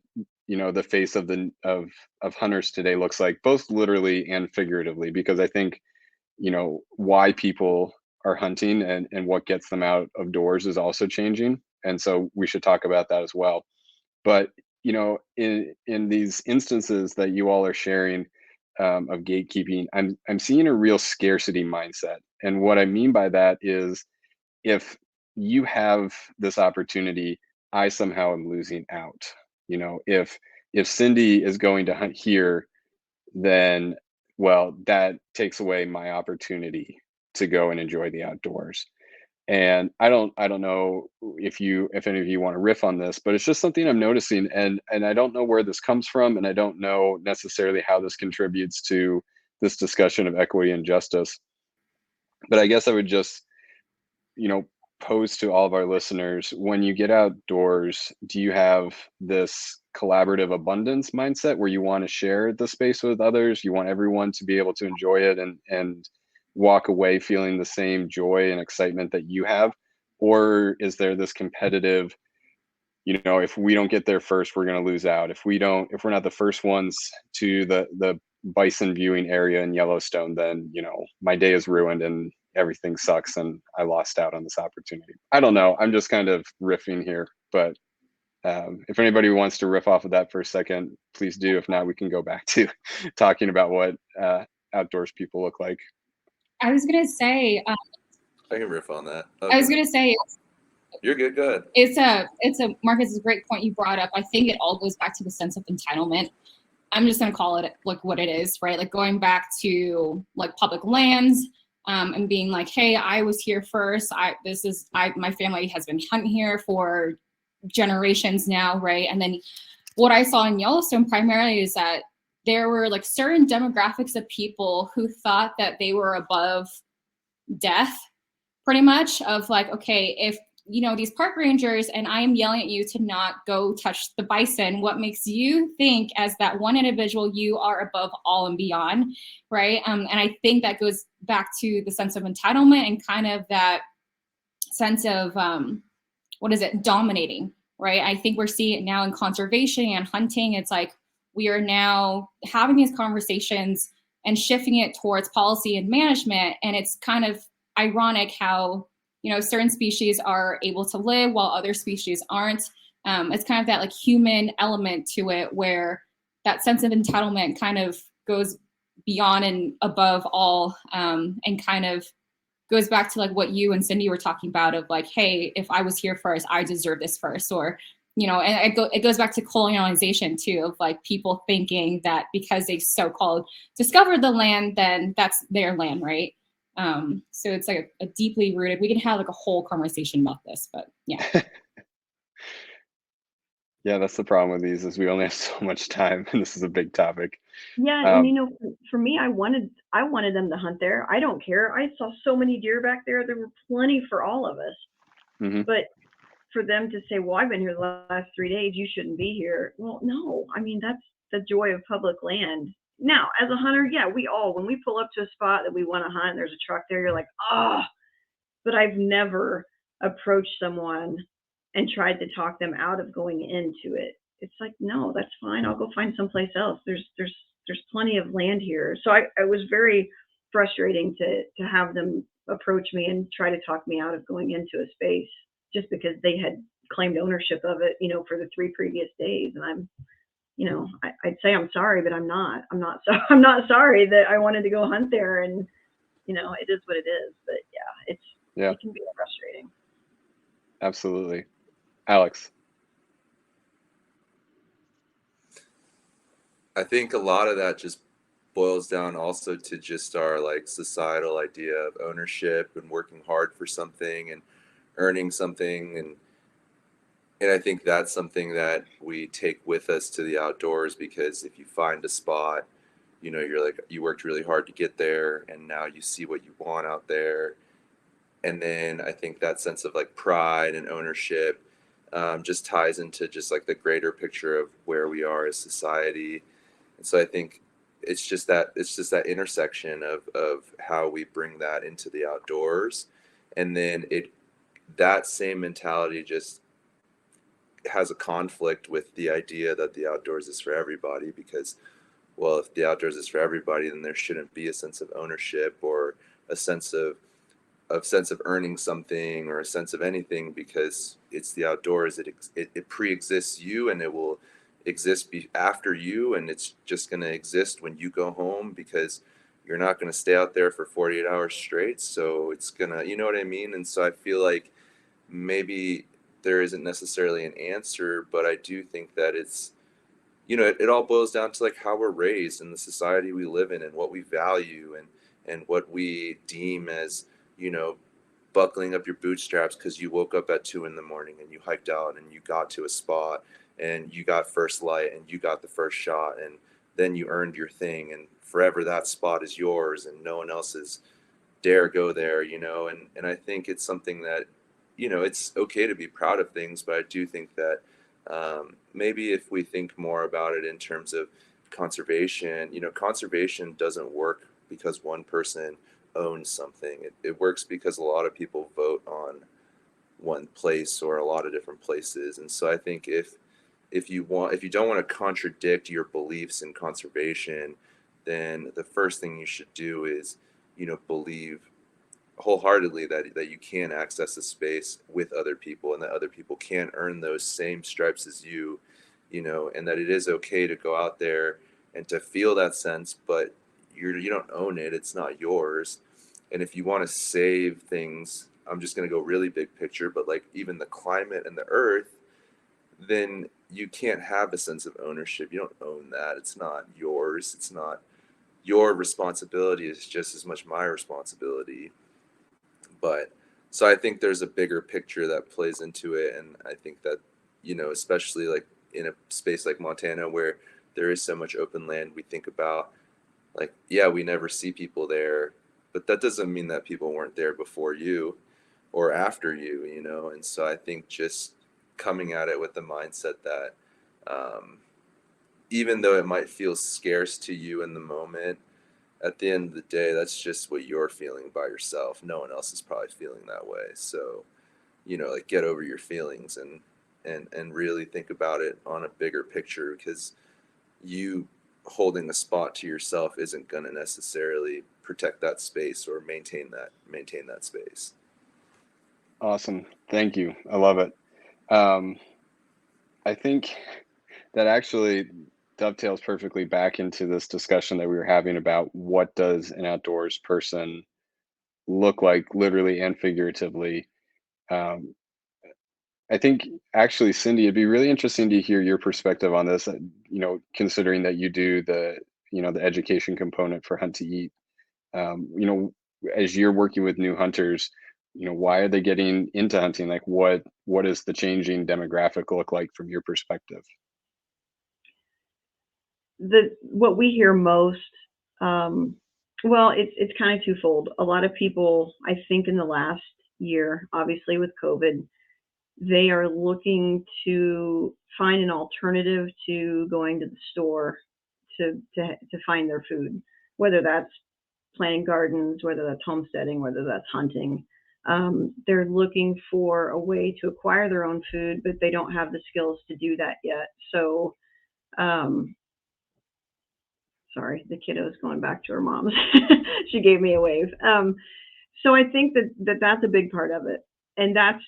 the face of of hunters today looks like, both literally and figuratively, because I think why people are hunting and what gets them out of doors is also changing, and so we should talk about that as well. But in these instances that you all are sharing, of gatekeeping, I'm seeing a real scarcity mindset, and what I mean by that is, if you have this opportunity, I somehow am losing out. If Cindy is going to hunt here, then, well, that takes away my opportunity to go and enjoy the outdoors. And I don't know if any of you want to riff on this, but it's just something I'm noticing, and I don't know where this comes from, and I don't know necessarily how this contributes to this discussion of equity and justice. But I guess I would just, you know, pose to all of our listeners, when you get outdoors, do you have this collaborative abundance mindset where you want to share the space with others? You want everyone to be able to enjoy it and walk away feeling the same joy and excitement that you have? Or is there this competitive, if we don't get there first, we're going to lose out. If we're not the first ones to the bison viewing area in Yellowstone, then, my day is ruined and everything sucks and I lost out on this opportunity. I don't know. I'm just kind of riffing here, but if anybody wants to riff off of that for a second, please do. If not, we can go back to talking about what outdoors people look like. I was gonna say. I can riff on that. Okay. I was gonna say. You're good. Go ahead. It's a Marcus, it's a great point you brought up. I think it all goes back to the sense of entitlement. I'm just gonna call it like what it is, right? Like going back to like public lands, and being like, hey, I was here first. My family has been hunting here for generations now, right? And then what I saw in Yellowstone primarily is that there were like certain demographics of people who thought that they were above death, pretty much, of like, okay, if these park rangers and I am yelling at you to not go touch the bison, what makes you think as that one individual you are above all and beyond, right? And I think that goes back to the sense of entitlement and kind of that sense of dominating, right? I think we're seeing it now in conservation and hunting. It's like we are now having these conversations and shifting it towards policy and management, and it's kind of ironic how certain species are able to live while other species aren't. It's kind of that like human element to it, where that sense of entitlement kind of goes beyond and above all, and kind of goes back to like what you and Cindy were talking about of like, hey, if I was here first, I deserve this first. Or, and it goes back to colonialization too, of like people thinking that because they so-called discovered the land, then that's their land, right? So it's like a deeply rooted, we can have like a whole conversation about this, but yeah. Yeah, that's the problem with these, is we only have so much time, and this is a big topic. Yeah, and for me, I wanted them to hunt there. I don't care. I saw so many deer back there. There were plenty for all of us. Mm-hmm. But for them to say, well, I've been here the last 3 days, you shouldn't be here. Well, no, I mean, that's the joy of public land. Now, as a hunter, yeah, when we pull up to a spot that we want to hunt, and there's a truck there, you're like, but I've never approached someone and tried to talk them out of going into it. It's like, no, that's fine. I'll go find someplace else. There's plenty of land here. So I was very frustrating to have them approach me and try to talk me out of going into a space just because they had claimed ownership of it, for the 3 previous days. And I'm, I'd say I'm sorry, but I'm not sorry that I wanted to go hunt there, and it is what it is. But yeah, it can be frustrating. Absolutely. Alex. I think a lot of that just boils down also to just our like societal idea of ownership and working hard for something and earning something, and I think that's something that we take with us to the outdoors, because if you find a spot, you're like, you worked really hard to get there, and now you see what you want out there, And then I think that sense of like pride and ownership just ties into just like the greater picture of where we are as society. And so I think it's just that intersection of how we bring that into the outdoors, and then that same mentality just has a conflict with the idea that the outdoors is for everybody, because, well, if the outdoors is for everybody, then there shouldn't be a sense of ownership or a sense of earning something or a sense of anything, because it's the outdoors. It pre-exists you, and it will exist after you, and it's just going to exist when you go home, because you're not going to stay out there for 48 hours straight. So it's gonna, you know what I mean? And so I feel like maybe there isn't necessarily an answer, but I do think that it's, it all boils down to like how we're raised and the society we live in and what we value, and what we deem as, buckling up your bootstraps because you woke up at 2 a.m. and you hiked out and you got to a spot and you got first light and you got the first shot, and then you earned your thing, and forever that spot is yours and no one else's dare go there, and I think it's something that, it's okay to be proud of things, but I do think that maybe if we think more about it in terms of conservation, conservation doesn't work because one person owns something. It works because a lot of people vote on one place or a lot of different places. And so I think if you don't want to contradict your beliefs in conservation, then the first thing you should do is, believe wholeheartedly that you can access a space with other people, and that other people can earn those same stripes as you, and that it is okay to go out there and to feel that sense, but you don't own it. It's not yours. And if you want to save things, I'm just going to go really big picture, but like even the climate and the earth, then you can't have a sense of ownership. You don't own that. It's not yours. It's not your responsibility. It's just as much my responsibility. But so I think there's a bigger picture that plays into it. And I think that, especially like in a space like Montana where there is so much open land, we think about like, yeah, we never see people there, but that doesn't mean that people weren't there before you or after you, And so I think just coming at it with the mindset that even though it might feel scarce to you in the moment, at the end of the day, that's just what you're feeling by yourself. No one else is probably feeling that way. So, like get over your feelings and really think about it on a bigger picture, because you holding a spot to yourself isn't going to necessarily protect that space or maintain that space. Awesome. Thank you. I love it. I think that actually dovetails perfectly back into this discussion that we were having about what does an outdoors person look like, literally and figuratively. I think actually, Cindy, it'd be really interesting to hear your perspective on this, considering that you do the education component for Hunt to Eat. As you're working with new hunters, why are they getting into hunting? Like what does the changing demographic look like from your perspective? What we hear most, well, it's kind of twofold. A lot of people, I think in the last year, obviously with COVID, they are looking to find an alternative to going to the store to find their food, whether that's planting gardens, whether that's homesteading, whether that's hunting. They're looking for a way to acquire their own food, but they don't have the skills to do that yet. So, sorry, the kiddo's going back to her mom's. She gave me a wave. So I think that's a big part of it. And that's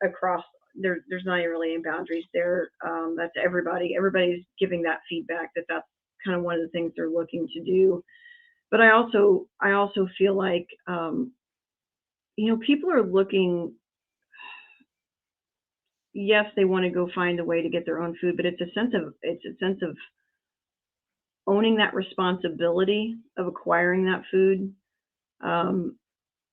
across, there's not even really any boundaries there. That's everybody. Everybody's giving that feedback that's kind of one of the things they're looking to do. But I also feel like, people are looking, yes, they want to go find a way to get their own food, but it's a sense of owning that responsibility of acquiring that food.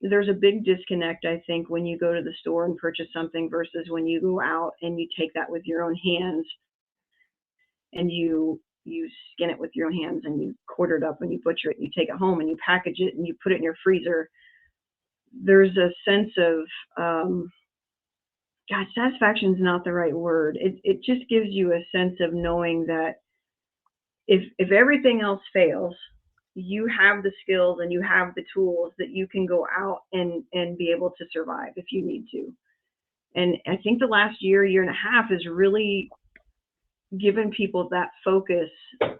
There's a big disconnect, I think, when you go to the store and purchase something versus when you go out and you take that with your own hands and you skin it with your own hands and you quarter it up and you butcher it and you take it home and you package it and you put it in your freezer. there's a sense of, God, satisfaction is not the right word. It just gives you a sense of knowing that if everything else fails, you have the skills and you have the tools that you can go out and be able to survive if you need to. And I think the last year and a half has really given people that focus,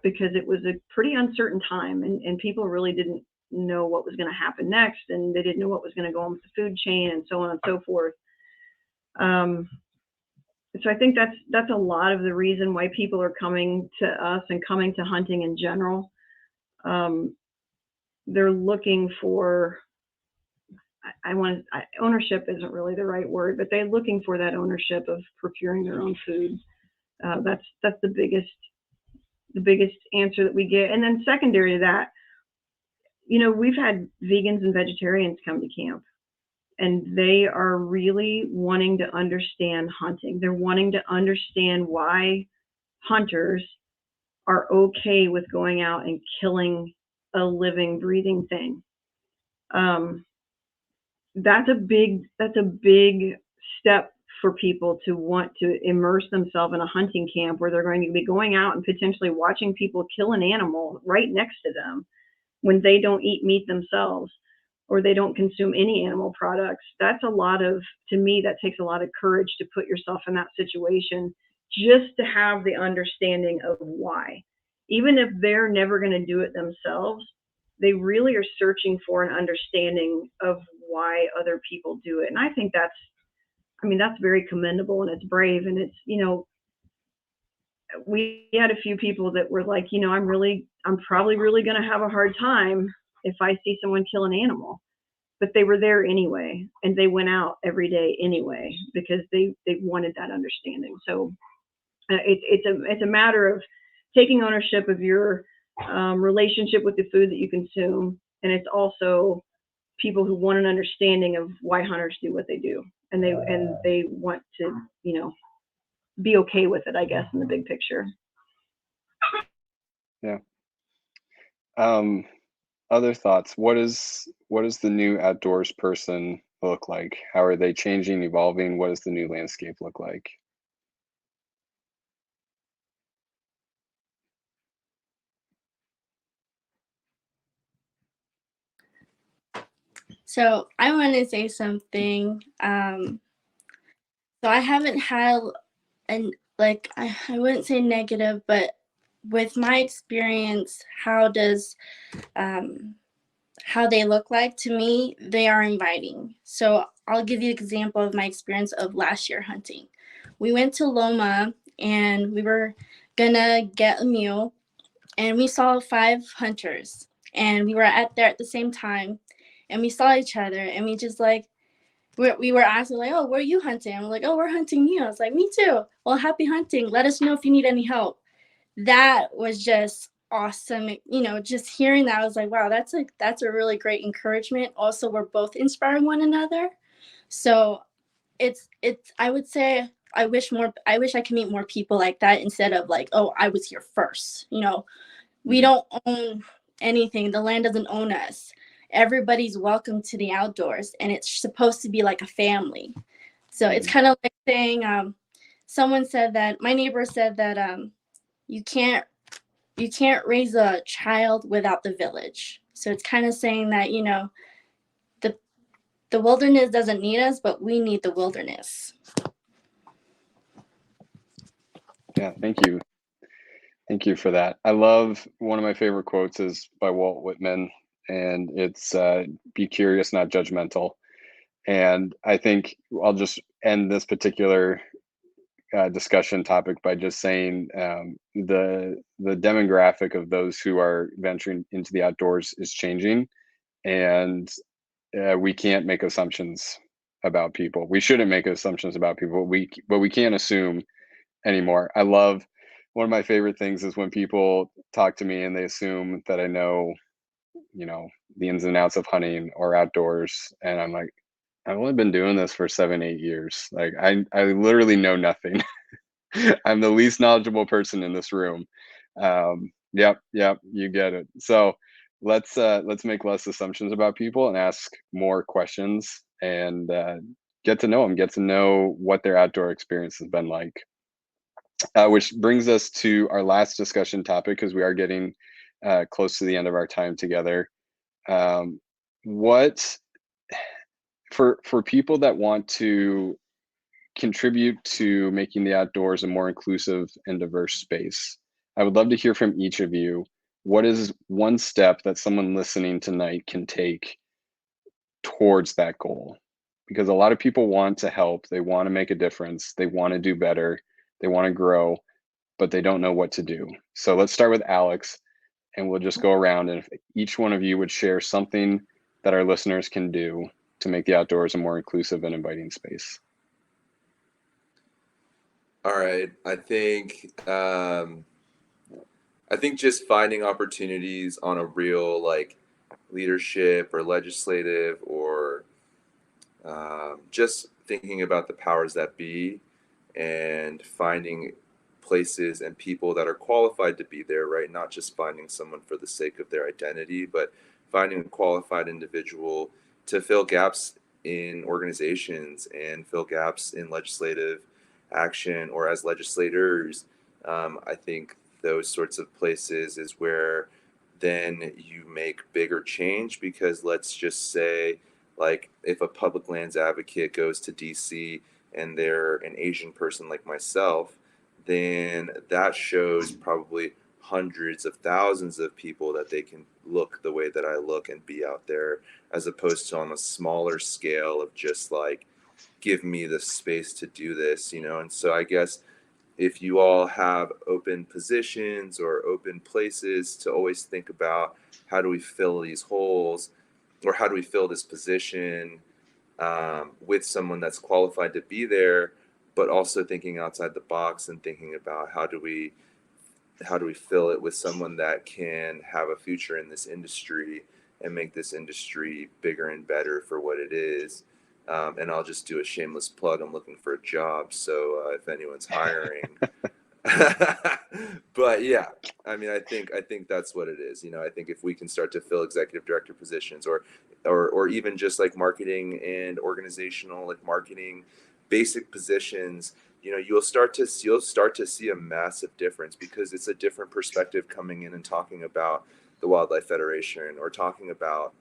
because it was a pretty uncertain time, and people really didn't know what was going to happen next, and they didn't know what was going to go on with the food chain and so on and so forth. So I think that's a lot of the reason why people are coming to us and coming to hunting in general. They're looking for, ownership isn't really the right word, but they're looking for that ownership of procuring their own food. That's the biggest answer that we get. And then secondary to that, we've had vegans and vegetarians come to camp, and they are really wanting to understand hunting. They're wanting to understand why hunters are okay with going out and killing a living, breathing thing. That's a big step for people to want to immerse themselves in a hunting camp where they're going to be going out and potentially watching people kill an animal right next to them when they don't eat meat themselves, or they don't consume any animal products. To me, that takes a lot of courage to put yourself in that situation, just to have the understanding of why. Even if they're never going to do it themselves, they really are searching for an understanding of why other people do it. And I think that's very commendable, and it's brave. And it's, we had a few people that were like, I'm probably really going to have a hard time if I see someone kill an animal. But they were there anyway, and they went out every day anyway, because they wanted that understanding. So it's a matter of taking ownership of your relationship with the food that you consume, and it's also people who want an understanding of why hunters do what they do, and they want to be okay with it, I guess, in the big picture. Yeah. Other thoughts? What does the new outdoors person look like? How are they changing, evolving? What does the new landscape look like? So I want to say something. So I haven't had I wouldn't say negative, but with my experience, how they look like to me, they are inviting. So I'll give you an example of my experience of last year hunting. We went to Loma, and we were gonna get a mule, and we saw 5 hunters, and we were there at the same time, and we saw each other, and we just we were asking oh, where are you hunting? And we're like, oh, we're hunting you. I was like, me too. Well, happy hunting. Let us know if you need any help. That was just awesome. Just hearing that, I was like, wow, that's a really great encouragement. Also, we're both inspiring one another. So it's I would say I wish I could meet more people like that, instead of oh, I was here first. We don't own anything. The land doesn't own us. Everybody's welcome to the outdoors, and it's supposed to be like a family. So it's kind of like saying, someone said that, my neighbor said that you can't raise a child without the village. So it's kind of saying that, the wilderness doesn't need us, but we need the wilderness. Yeah, thank you. Thank you for that. I love, one of my favorite quotes is by Walt Whitman, and it's be curious, not judgmental. And I think I'll just end this particular discussion topic by just saying the demographic of those who are venturing into the outdoors is changing, and we can't make assumptions about people. We shouldn't make assumptions about people. But we can't assume anymore. I love, one of my favorite things is when people talk to me and they assume that I know, the ins and outs of hunting or outdoors, and I'm like, I've only been doing this for 7-8 years. Like I literally know nothing. I'm the least knowledgeable person in this room. Yep, you get it. So let's make less assumptions about people and ask more questions and get to know them, get to know what their outdoor experience has been like. Which brings us to our last discussion topic, because we are getting close to the end of our time together. What for people that want to contribute to making the outdoors a more inclusive and diverse space, I would love to hear from each of you. What is one step that someone listening tonight can take towards that goal? Because a lot of people want to help, they want to make a difference, they want to do better, they want to grow, but they don't know what to do. So let's start with Alex, and we'll just go around, and if each one of you would share something that our listeners can do to make the outdoors a more inclusive and inviting space. All right. I think just finding opportunities on a real like leadership or legislative or just thinking about the powers that be and finding places and people that are qualified to be there, right? Not just finding someone for the sake of their identity, but finding a qualified individual to fill gaps in organizations and fill gaps in legislative action or as legislators. I think those sorts of places is where then you make bigger change, because let's just say, like, if a public lands advocate goes to DC and they're an Asian person like myself, then that shows probably hundreds of thousands of people that they can look the way that I look and be out there, as opposed to on a smaller scale of just like, give me the space to do this, you know? And so I guess if you all have open positions or open places, to always think about, how do we fill these holes, or how do we fill this position with someone that's qualified to be there, but also thinking outside the box and thinking about how do we fill it with someone that can have a future in this industry and make this industry bigger and better for what it is. And I'll just do a shameless plug. I'm looking for a job, so if anyone's hiring. But yeah, I mean, I think that's what it is. You know, I think if we can start to fill executive director positions, or even just like marketing and organizational, like marketing basic positions, you know, you'll start to see a massive difference, because it's a different perspective coming in and talking about the Wildlife Federation, or talking about,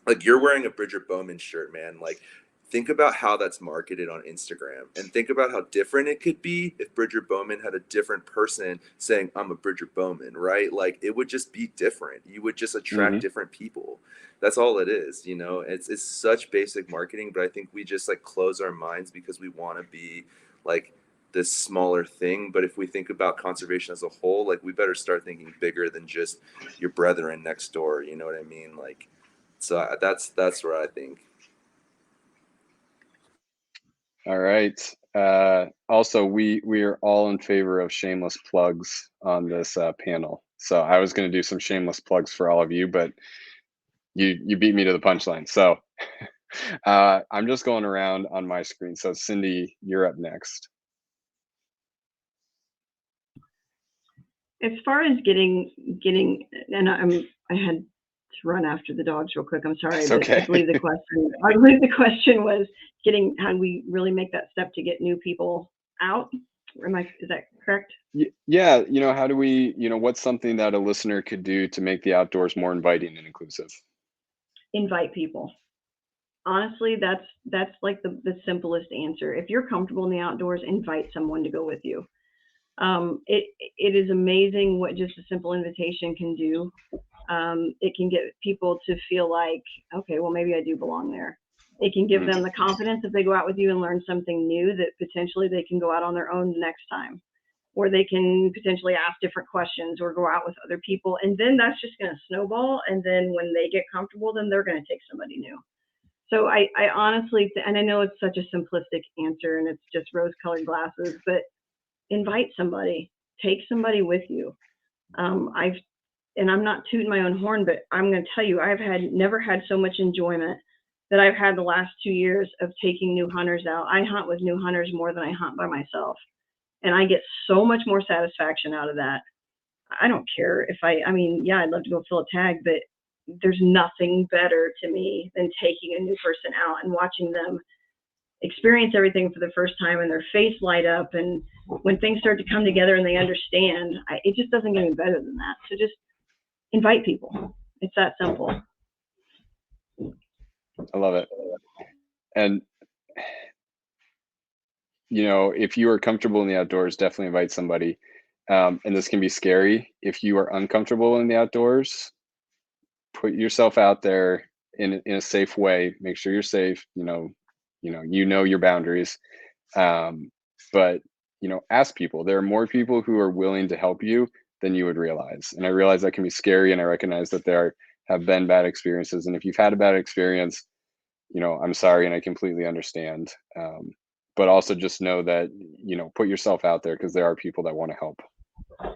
like, you're wearing a Bridget Bowman shirt, man. Like, think about how that's marketed on Instagram, and think about how different it could be if Bridget Bowman had a different person saying, I'm a Bridget Bowman, right? Like, it would just be different. You would just attract different people. That's all it is, you know? It's such basic marketing, but I think we just like close our minds because we want to be like this smaller thing. But if we think about conservation as a whole, like, we better start thinking bigger than just your brethren next door. You know what I mean? Like, so that's where I think. All right. Also, we are all in favor of shameless plugs on this panel. So I was going to do some shameless plugs for all of you, but you beat me to the punchline. So I'm just going around on my screen. So Cindy, you're up next. As far as getting, and I had to run after the dogs real quick. I'm sorry, but Okay. I believe the question was getting, how do we really make that step to get new people out? Is that correct? Yeah. You know, how do we, you know, what's something that a listener could do to make the outdoors more inviting and inclusive? Invite people. Honestly, that's like the simplest answer. If you're comfortable in the outdoors, invite someone to go with you. It is amazing what just a simple invitation can do. It can get people to feel like, okay, well, maybe I do belong there. It can give them the confidence if they go out with you and learn something new, that potentially they can go out on their own the next time, or they can potentially ask different questions or go out with other people. And then that's just going to snowball. And then when they get comfortable, then they're going to take somebody new. So I honestly, and I know it's such a simplistic answer and it's just rose-colored glasses, but invite somebody, take somebody with you. And I'm not tooting my own horn, but I'm going to tell you, I've never had so much enjoyment that I've had the last 2 years of taking new hunters out. I hunt with new hunters more than I hunt by myself. And I get so much more satisfaction out of that. I don't care if I mean, yeah, I'd love to go fill a tag, but there's nothing better to me than taking a new person out and watching them experience everything for the first time and their face light up. And when things start to come together and they understand, it just doesn't get any better than that. So just invite people. It's that simple. I love it. And, you know, if you are comfortable in the outdoors, definitely invite somebody. And this can be scary. If you are uncomfortable in the outdoors, put yourself out there in a safe way. Make sure you're safe. You know your boundaries. But ask people. There are more people who are willing to help you than you would realize. And I realize that can be scary. And I recognize that there have been bad experiences. And if you've had a bad experience, I'm sorry, and I completely understand. But also just know that, put yourself out there, because there are people that want to help.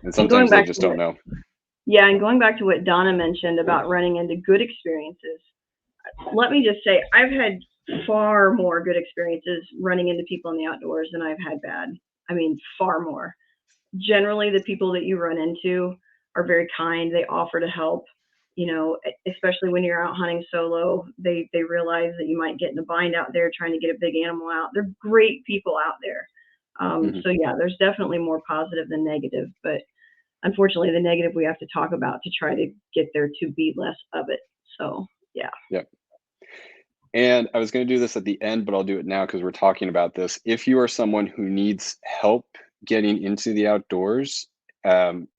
And sometimes they just don't know. Yeah, and going back to what Donna mentioned about running into good experiences, let me just say, I've had far more good experiences running into people in the outdoors than I've had bad. I mean, far more. Generally, the people that you run into are very kind. They offer to help, especially when you're out hunting solo. They realize that you might get in a bind out there trying to get a big animal out. They're great people out there. So yeah, there's definitely more positive than negative, but unfortunately the negative we have to talk about to try to get there to be less of it. So yeah. Yep. And I was going to do this at the end, but I'll do it now because we're talking about this. If you are someone who needs help getting into the outdoors,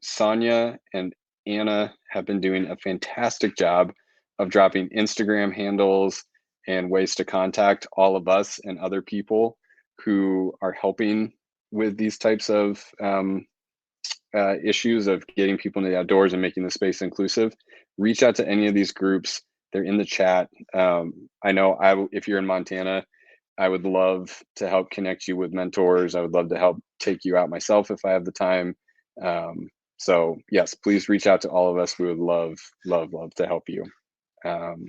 Sonia and Anna have been doing a fantastic job of dropping Instagram handles and ways to contact all of us and other people who are helping with these types of issues of getting people into the outdoors and making the space inclusive. Reach out to any of these groups. They're in the chat. I know if you're in Montana, I would love to help connect you with mentors. I would love to help take you out myself if I have the time. So yes, please reach out to all of us. We would love to help you. Let's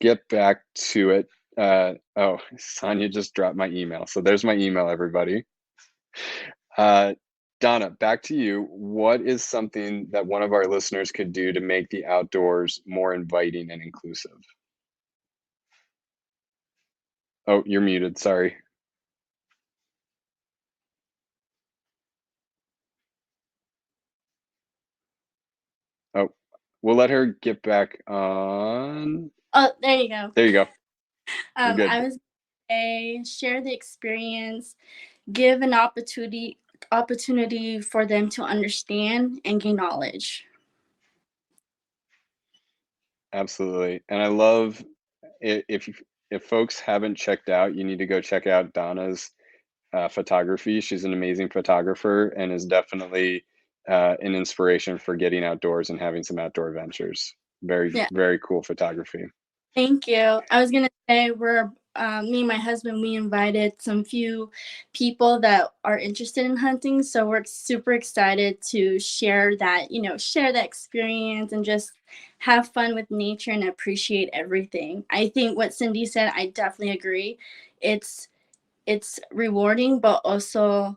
get back to it. Oh, Sonia just dropped my email. So there's my email, everybody. Donna, back to you. What is something that one of our listeners could do to make the outdoors more inviting and inclusive? Oh, you're muted. Sorry. Oh, we'll let her get back on. Oh, there you go. There you go. You're good. I was share the experience, give an opportunity for them to understand and gain knowledge. Absolutely. And I love if folks haven't checked out, you need to go check out Donna's photography. She's an amazing photographer and is definitely an inspiration for getting outdoors and having some outdoor adventures. Very cool photography. Thank you. I was gonna say we're me and my husband, we invited some few people that are interested in hunting, so we're super excited to share that experience and just have fun with nature and appreciate everything. I think what Cindy said, I definitely agree. It's rewarding, but also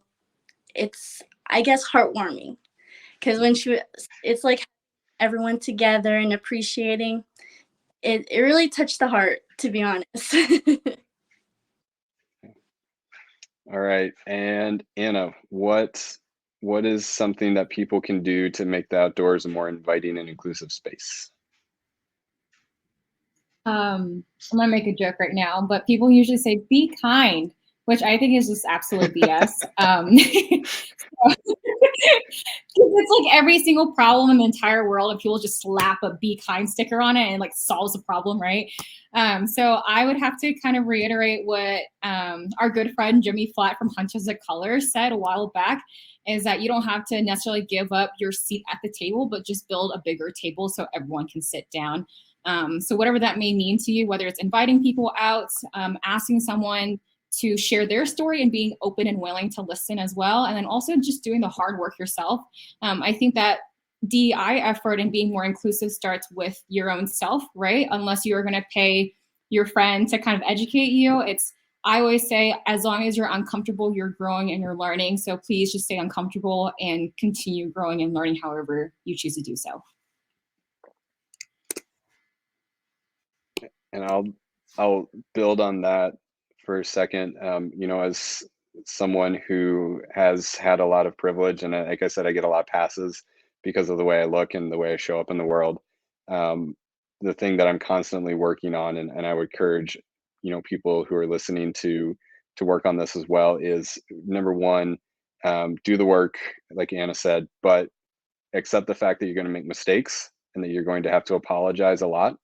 it's, I guess, heartwarming, because it's like everyone together and appreciating. It really touched the heart, to be honest. All right. And Anna, what is something that people can do to make the outdoors a more inviting and inclusive space? I'm gonna make a joke right now, but people usually say, be kind, which I think is just absolute BS. It's like every single problem in the entire world, and people just slap a be kind sticker on it and like solves the problem, right? So I would have to kind of reiterate what our good friend Jimmy Flatt from Hunters of Color said a while back, is that you don't have to necessarily give up your seat at the table, but just build a bigger table so everyone can sit down. So whatever that may mean to you, whether it's inviting people out, asking someone to share their story and being open and willing to listen as well. And then also just doing the hard work yourself. I think that DEI effort and being more inclusive starts with your own self, right? Unless you're going to pay your friend to kind of educate you. I always say, as long as you're uncomfortable, you're growing and you're learning. So please just stay uncomfortable and continue growing and learning however you choose to do so. And I'll build on that for a second. As someone who has had a lot of privilege, and like I said, I get a lot of passes because of the way I look and the way I show up in the world. The thing that I'm constantly working on, and I would encourage, people who are listening to work on this as well, is number one, do the work, like Anna said, but accept the fact that you're going to make mistakes and that you're going to have to apologize a lot,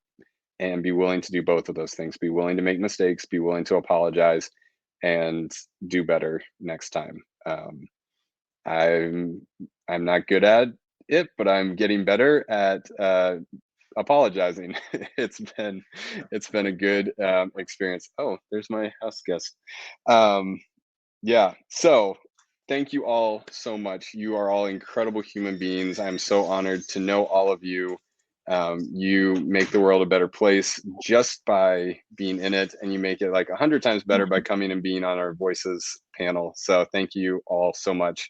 and be willing to do both of those things. Be willing to make mistakes, be willing to apologize, and do better next time. I'm not good at it, but I'm getting better at apologizing. It's been a good experience. Oh, there's my house guest. Yeah, so thank you all so much. You are all incredible human beings. I'm so honored to know all of you. You make the world a better place just by being in it, and you make it like 100 times better by coming and being on our Voices panel. So thank you all so much.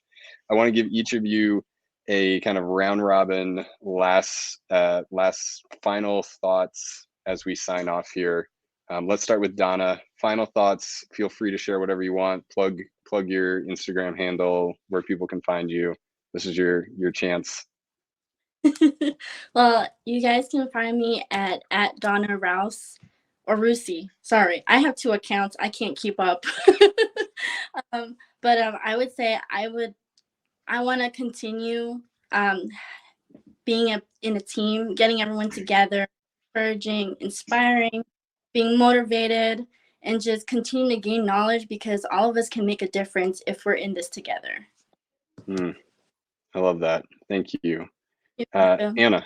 I want to give each of you a kind of round robin last final thoughts as we sign off here. Let's start with Donna. Final thoughts. Feel free to share whatever you want. Plug your Instagram handle, where people can find you. This is your chance. Well, you guys can find me at Donna Rouse or Rusi. Sorry, I have 2 accounts. I can't keep up. But I would say I want to continue being in a team, getting everyone together, encouraging, inspiring, being motivated, and just continue to gain knowledge, because all of us can make a difference if we're in this together. I love that. Thank you. Anna.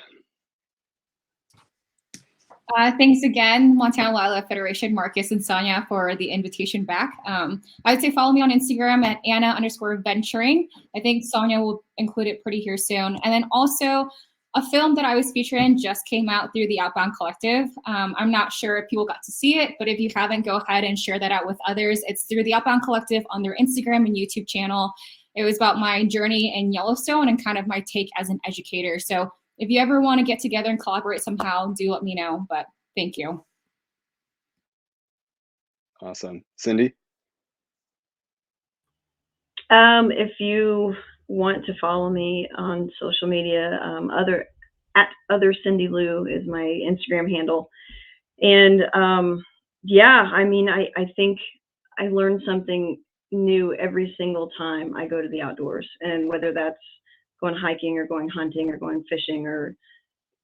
Thanks again, Montana Wildlife Federation, Marcus and Sonia, for the invitation back. I would say follow me on Instagram at Anna_venturing. I think Sonia will include it pretty here soon. And then also, a film that I was featured in just came out through the Outbound Collective. I'm not sure if people got to see it, but if you haven't, go ahead and share that out with others. It's through the Outbound Collective on their Instagram and YouTube channel. It was about my journey in Yellowstone and kind of my take as an educator. So if you ever want to get together and collaborate somehow, do let me know. But thank you. Awesome. Cindy? If you want to follow me on social media, other Cindy Lou is my Instagram handle. And yeah, I mean, I think I learn something new every single time I go to the outdoors, and whether that's going hiking or going hunting or going fishing or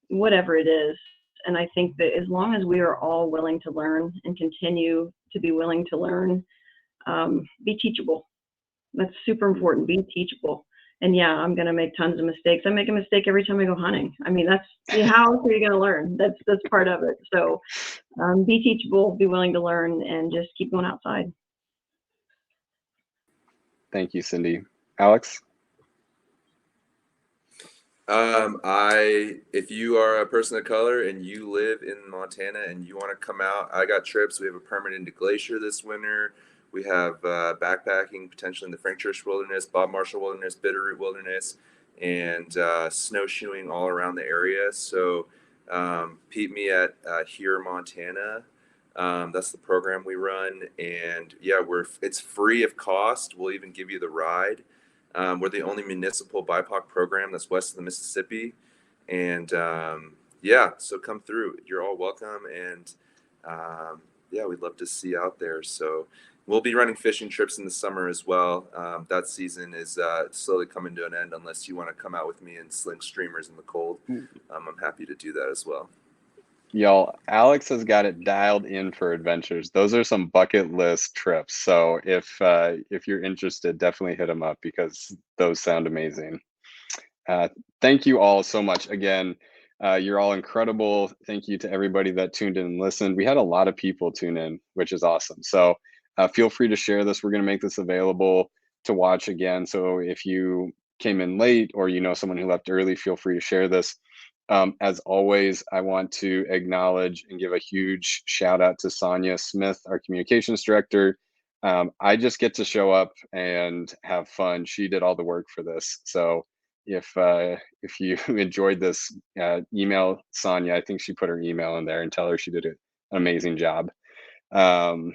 whatever it is. And I think that as long as we are all willing to learn and continue to be willing to learn, be teachable. That's super important. Be teachable. And yeah, I'm going to make tons of mistakes. I make a mistake every time I go hunting. I mean, how else are you going to learn? That's part of it. So be teachable, be willing to learn, and just keep going outside. Thank you, Cindy. Alex? If you are a person of color and you live in Montana and you want to come out, I got trips. We have a permit into Glacier this winter. We have backpacking potentially in the Frank Church Wilderness, Bob Marshall Wilderness, Bitterroot Wilderness, and snowshoeing all around the area. So peep me at Here Montana. That's the program we run, and yeah, it's free of cost. We'll even give you the ride. We're the only municipal BIPOC program that's west of the Mississippi. And yeah, so come through. You're all welcome. And yeah, we'd love to see you out there. So we'll be running fishing trips in the summer as well. That season is slowly coming to an end unless you want to come out with me and sling streamers in the cold. I'm happy to do that as well. Y'all, Alex has got it dialed in for adventures. Those are some bucket list trips. So if you're interested, definitely hit him up, because those sound amazing. Thank you all so much. Again, you're all incredible. Thank you to everybody that tuned in and listened. We had a lot of people tune in, which is awesome. So feel free to share this. We're going to make this available to watch again. So if you came in late or you know someone who left early, feel free to share this. As always, I want to acknowledge and give a huge shout out to Sonia Smith, our communications director. I just get to show up and have fun. She did all the work for this. So if you enjoyed this, email Sonia. I think she put her email in there, and tell her she did an amazing job. All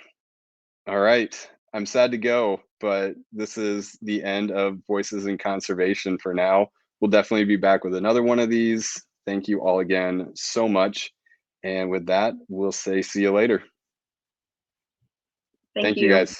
right. I'm sad to go, but this is the end of Voices in Conservation for now. We'll definitely be back with another one of these. Thank you all again so much. And with that, we'll say see you later. Thank you you. guys.